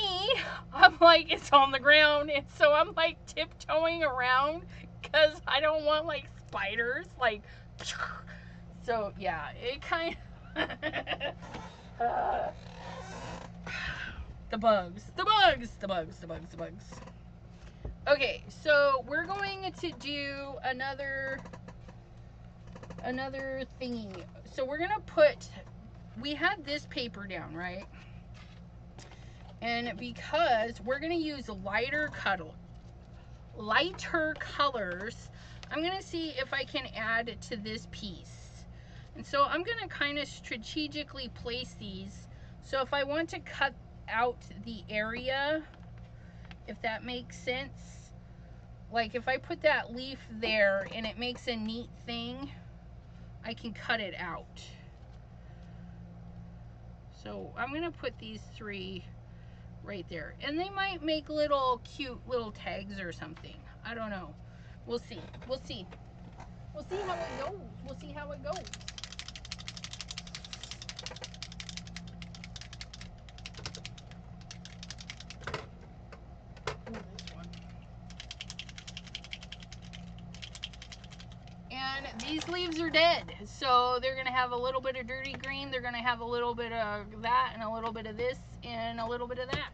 [SPEAKER 1] I'm like, it's on the ground, and so I'm like tiptoeing around because I don't want like spiders, like, so yeah, it kind of the bugs. Okay, so we're going to do another thingy. So we're gonna put, we had this paper down, right? And because we're gonna use lighter colors, I'm gonna see if I can add to this piece. And so I'm gonna kind of strategically place these. So if I want to cut out the area, if that makes sense, like if I put that leaf there and it makes a neat thing, I can cut it out. So I'm gonna put these 3 right there, and they might make little cute little tags or something. I don't know. We'll see. We'll see how it goes. We'll see how it goes. And these leaves are dead, so they're gonna have a little bit of dirty green, they're gonna have a little bit of that, and a little bit of this, and a little bit of that.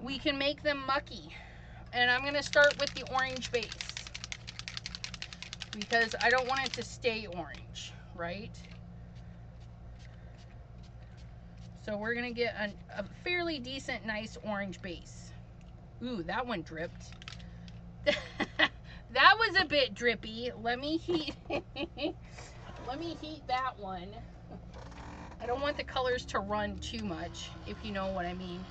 [SPEAKER 1] We can make them mucky, and I'm gonna start with the orange base because I don't want it to stay orange, right? So we're gonna get a fairly decent, nice orange base. Ooh, that one dripped. That was a bit drippy. Let me heat let me heat that one. I don't want the colors to run too much, if you know what I mean.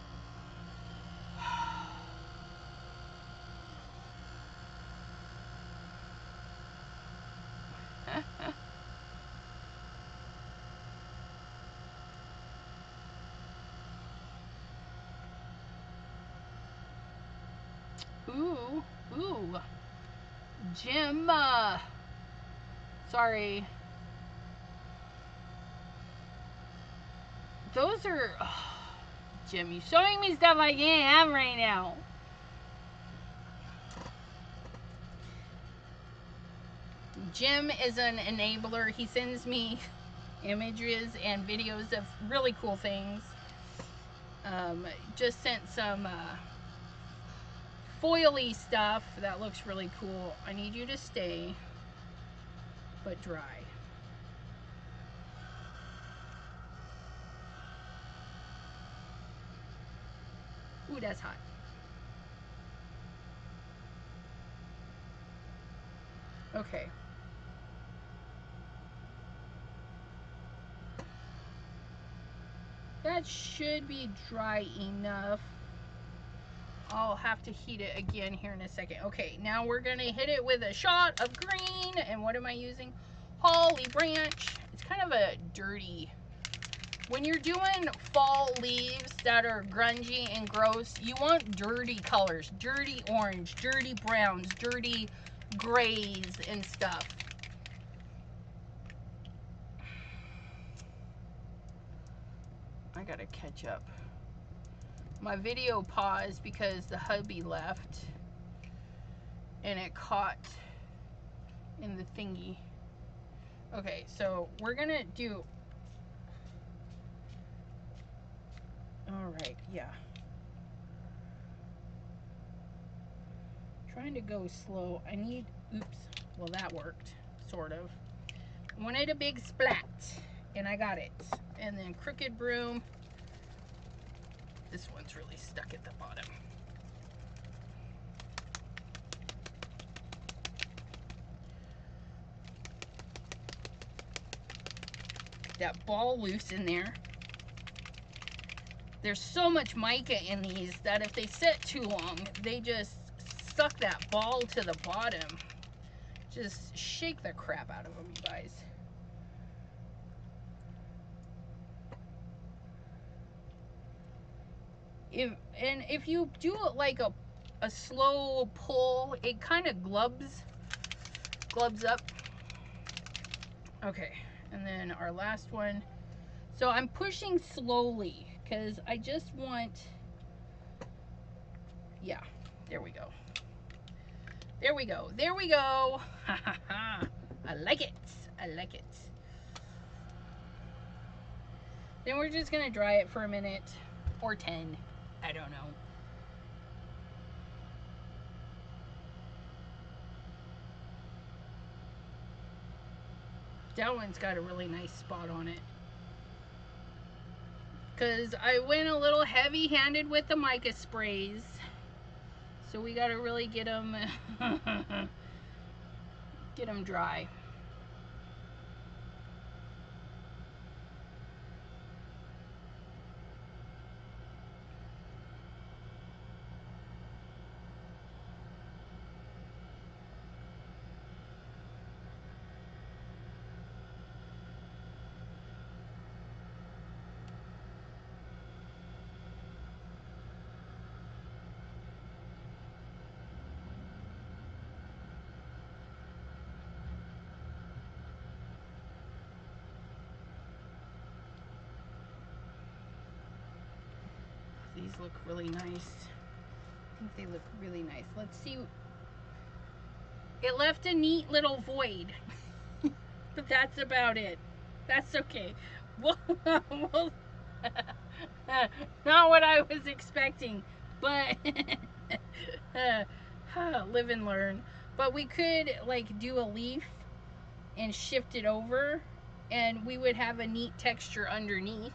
[SPEAKER 1] Ooh, ooh. Jim, sorry. Those are, oh, Jim, you're showing me stuff I can't have right now. Jim is an enabler. He sends me images and videos of really cool things. Just sent some foily stuff that looks really cool. I need you to stay, but dry. Ooh, that's hot. Okay. That should be dry enough. I'll have to heat it again here in a second. Okay, now we're gonna hit it with a shot of green. And what am I using? Holly branch. It's kind of a dirty. When you're doing fall leaves that are grungy and gross, you want dirty colors. Dirty orange, dirty browns, dirty grays and stuff. I gotta catch up. My video paused because the hubby left and it caught in the thingy. Okay, so we're gonna do, all right, yeah. Trying to go slow. I need, oops, well that worked, sort of. Wanted a big splat, and I got it. And then crooked broom. This one's really stuck at the bottom. That ball loose in there. There's so much mica in these that if they sit too long, they just suck that ball to the bottom. Just shake the crap out of them, you guys. If you do it like a slow pull, it kind of glubs up. Okay, and then our last one. So I'm pushing slowly because I just want, yeah, there we go. There we go. There we go. Ha ha ha. I like it. I like it. Then we're just gonna dry it for a minute or 10. I don't know. That one's got a really nice spot on it. Because I went a little heavy-handed with the mica sprays. So we got to really get them dry. These look really nice. I think they look really nice. Let's see. It left a neat little void. But that's about it. That's okay. Well, not what I was expecting. But live and learn. But we could like do a leaf and shift it over. And we would have a neat texture underneath.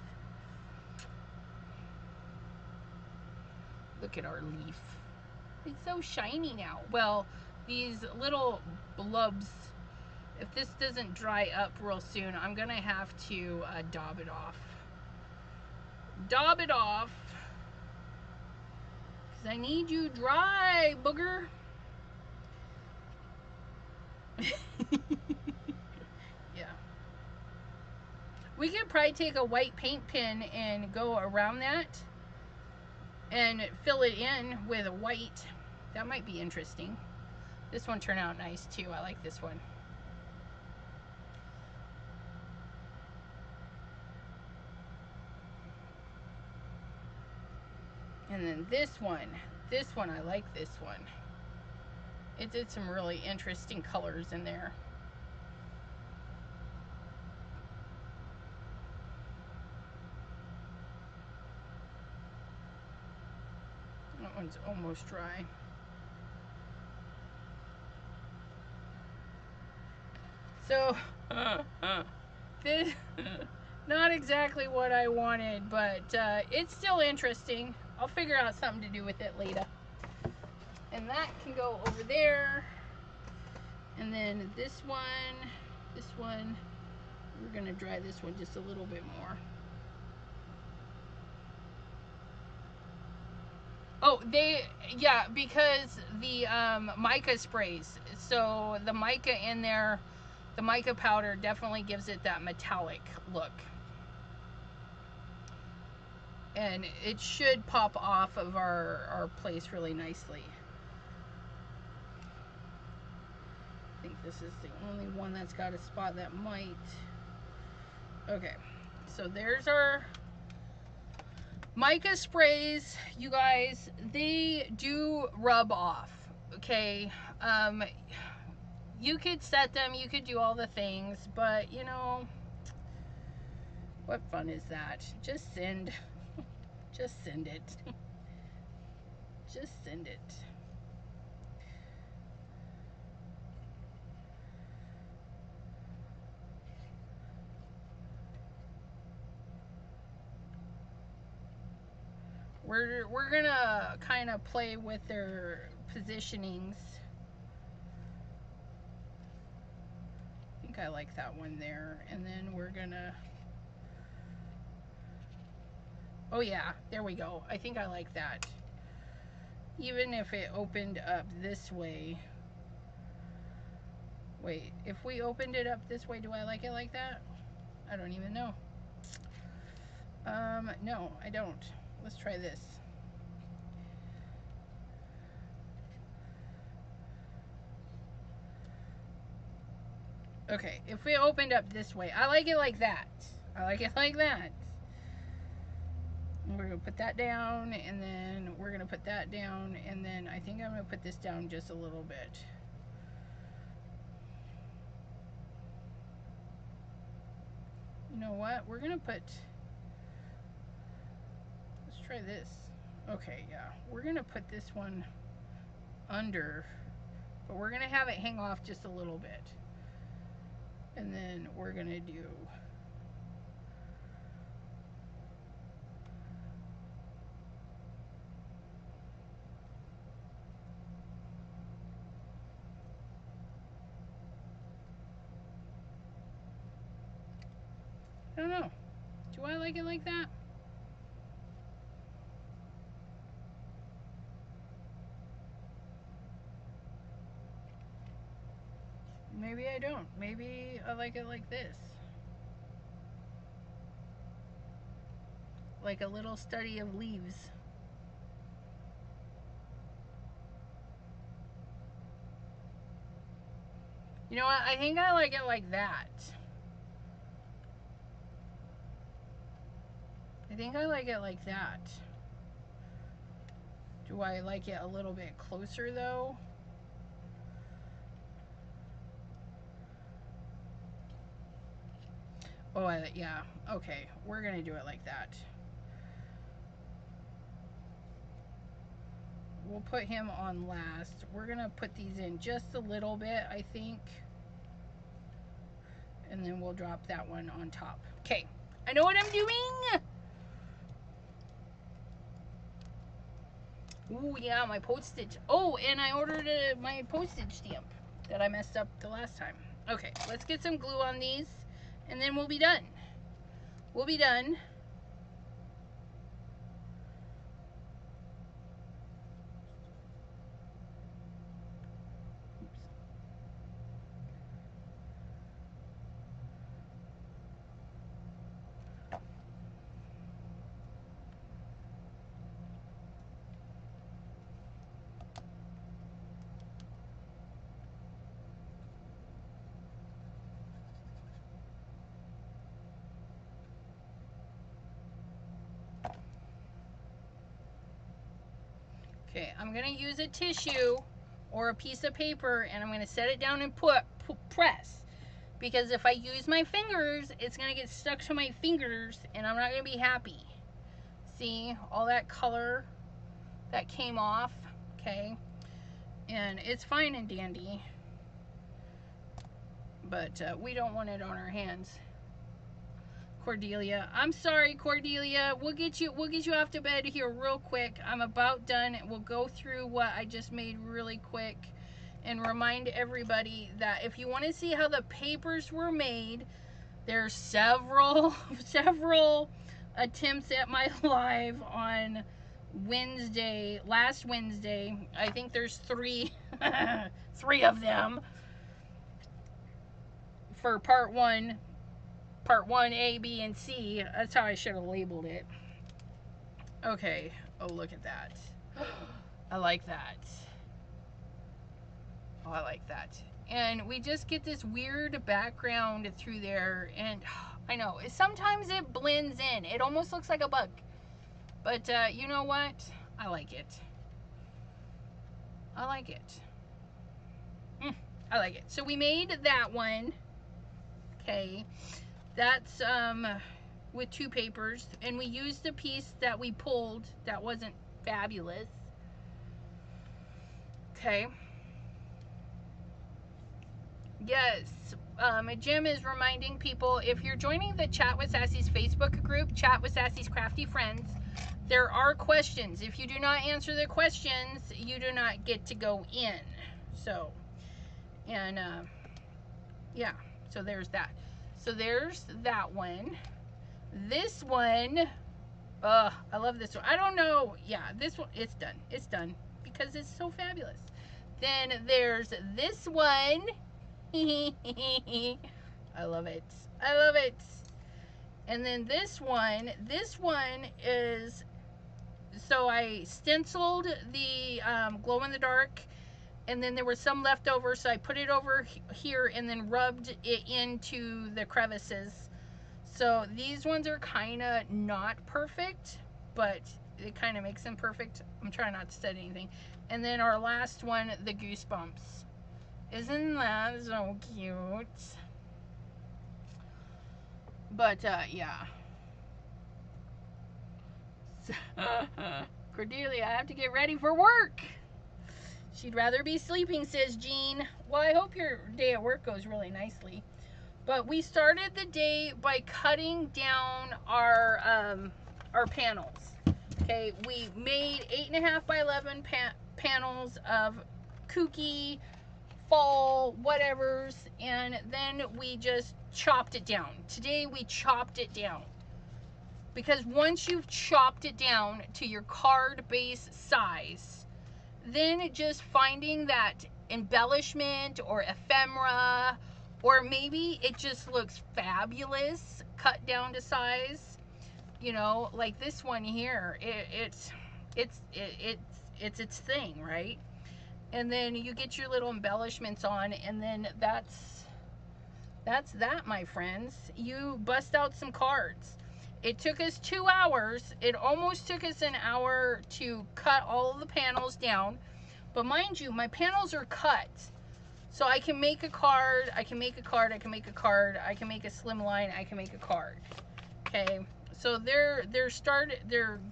[SPEAKER 1] Look at our leaf. It's so shiny now. Well, these little blubs, if this doesn't dry up real soon, I'm gonna have to daub it off. Daub it off, because I need you dry, booger. Yeah. We could probably take a white paint pen and go around that and fill it in with a white. That might be interesting. This one turned out nice too. I like this one. And then this one, I like this one. It did some really interesting colors in there. That one's almost dry. So, this, not exactly what I wanted, but it's still interesting. I'll figure out something to do with it later. And that can go over there. And then this one, we're gonna dry this one just a little bit more. Oh, yeah, because the mica sprays. So the mica in there, the mica powder definitely gives it that metallic look. And it should pop off of our place really nicely. I think this is the only one that's got a spot that might. Okay, so there's our mica sprays. You guys, they do rub off, okay? You could set them, you could do all the things, but you know, what fun is that? Just send. Just send it. Just send it. We're gonna kind of play with their positionings. I think I like that one there. And then we're gonna, oh yeah, there we go. I think I like that. Even if it opened up this way. Wait, if we opened it up this way, do I like it like that? I don't even know. No, I don't. Let's try this. Okay, if we opened up this way, I like it like that. I like it like that. We're gonna put that down, and then we're gonna put that down, and then I think I'm gonna put this down just a little bit. You know what? We're gonna put, let's try this. Okay, yeah, we're gonna put this one under, but we're gonna have it hang off just a little bit. And then we're gonna do, I don't know. Do I like it like that? Maybe I don't. Maybe I like it like this. Like a little study of leaves. You know what? I think I like it like that. I think I like it like that. Do I like it a little bit closer though? Oh, yeah. Okay, we're gonna do it like that. We'll put him on last. We're gonna put these in just a little bit, I think. And then we'll drop that one on top. Okay, I know what I'm doing. Ooh, yeah, my postage. Oh, and I ordered my postage stamp that I messed up the last time. Okay, let's get some glue on these, and then we'll be done. We'll be done. Okay, I'm going to use a tissue or a piece of paper, and I'm going to set it down and press. Because if I use my fingers, it's going to get stuck to my fingers, and I'm not going to be happy. See, all that color that came off, okay? And it's fine and dandy, but we don't want it on our hands. Cordelia, I'm sorry, Cordelia. We'll get you off to bed here real quick. I'm about done. We'll go through what I just made really quick and remind everybody that if you want to see how the papers were made, there's several attempts at my live on Wednesday, last Wednesday. I think there's three of them for part one, A, B, and C. That's how I should have labeled it. Okay. Oh, look at that. I like that. Oh, I like that. And we just get this weird background through there, and I know, sometimes it blends in. It almost looks like a bug. But you know what? I like it. I like it. I like it. So we made that one. Okay. That's with 2 papers, and we used the piece that we pulled that wasn't fabulous. Okay. Yes. Jim is reminding people, if you're joining the Chat with Sassy's Facebook group, Chat with Sassy's Crafty Friends, there are questions. If you do not answer the questions, you do not get to go in. So, and yeah, so there's that. So there's that one. This one, I love this one. I don't know. Yeah, this one, it's done. It's done because it's so fabulous. Then there's this one. I love it. I love it. And then this one is, so I stenciled the glow in the dark, and then there was some left over, so I put it over here and then rubbed it into the crevices. So these ones are kind of not perfect, but it kind of makes them perfect. I'm trying not to set anything. And then our last one, the goosebumps. Isn't that so cute? But yeah. Cordelia, I have to get ready for work. She'd rather be sleeping, says Jean. Well, I hope your day at work goes really nicely. But we started the day by cutting down our panels. Okay, we made 8.5 by 11 panels of kooky fall whatevers, and then we just chopped it down. Today we chopped it down, because once you've chopped it down to your card base size, then just finding that embellishment or ephemera, or maybe it just looks fabulous cut down to size, you know, like this one here, it's its thing, right? And then you get your little embellishments on, and then that's that, my friends. You bust out some cards. It took us 2 hours. It almost took us an hour to cut all of the panels down. But mind you, my panels are cut. So I can make a card, I can make a card, I can make a card, I can make a slim line, I can make a card. Okay, so they're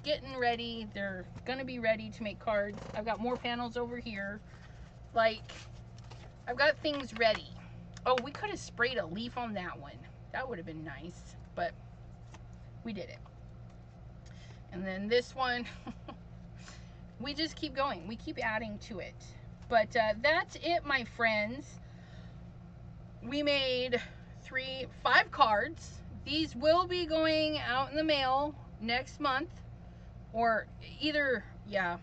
[SPEAKER 1] getting ready. They're gonna be ready to make cards. I've got more panels over here. Like, I've got things ready. Oh, we could have sprayed a leaf on that one. That would have been nice, but we did it. And then this one, we just keep going. We keep adding to it. But that's it, my friends. We made 5 cards. These will be going out in the mail next month, or either, yeah,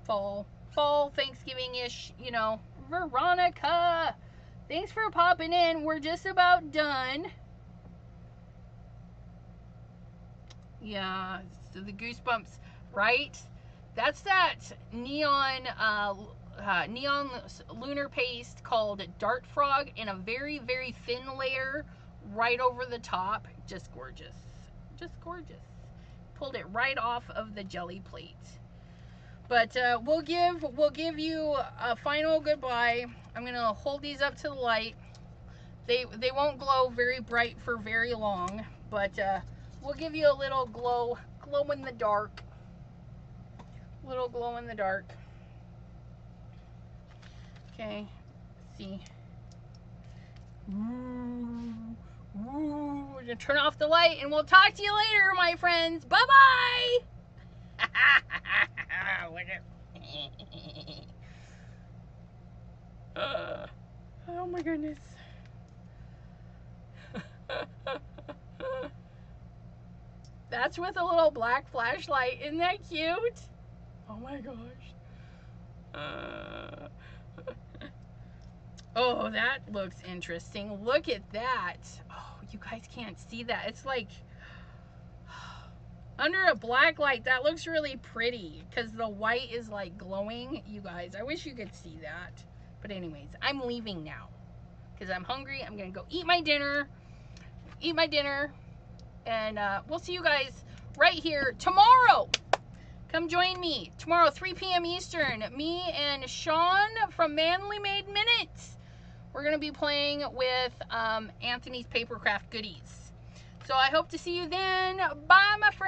[SPEAKER 1] fall, Thanksgiving-ish, you know. Veronica, thanks for popping in. We're just about done. Yeah, so the goosebumps, right? That's that neon lunar paste called Dart Frog in a very, very thin layer right over the top. Just gorgeous. Just gorgeous. Pulled it right off of the jelly plate. But we'll give you a final goodbye. I'm gonna hold these up to the light. They won't glow very bright for very long, but we'll give you a little glow in the dark. Little glow in the dark. Okay, let's see. Ooh, we're gonna turn off the light and we'll talk to you later, my friends. Bye-bye. Oh my goodness. That's with a little black flashlight. Isn't that cute? Oh my gosh. Oh, that looks interesting. Look at that. Oh, you guys can't see that. It's like under a black light. That looks really pretty because the white is like glowing. You guys, I wish you could see that. But anyways, I'm leaving now because I'm hungry. I'm gonna go eat my dinner. And we'll see you guys right here tomorrow. Come join me tomorrow, 3 p.m. Eastern. Me and Sean from Manly Made Minutes. We're going to be playing with Anthony's Papercraft Goodies. So I hope to see you then. Bye, my friends.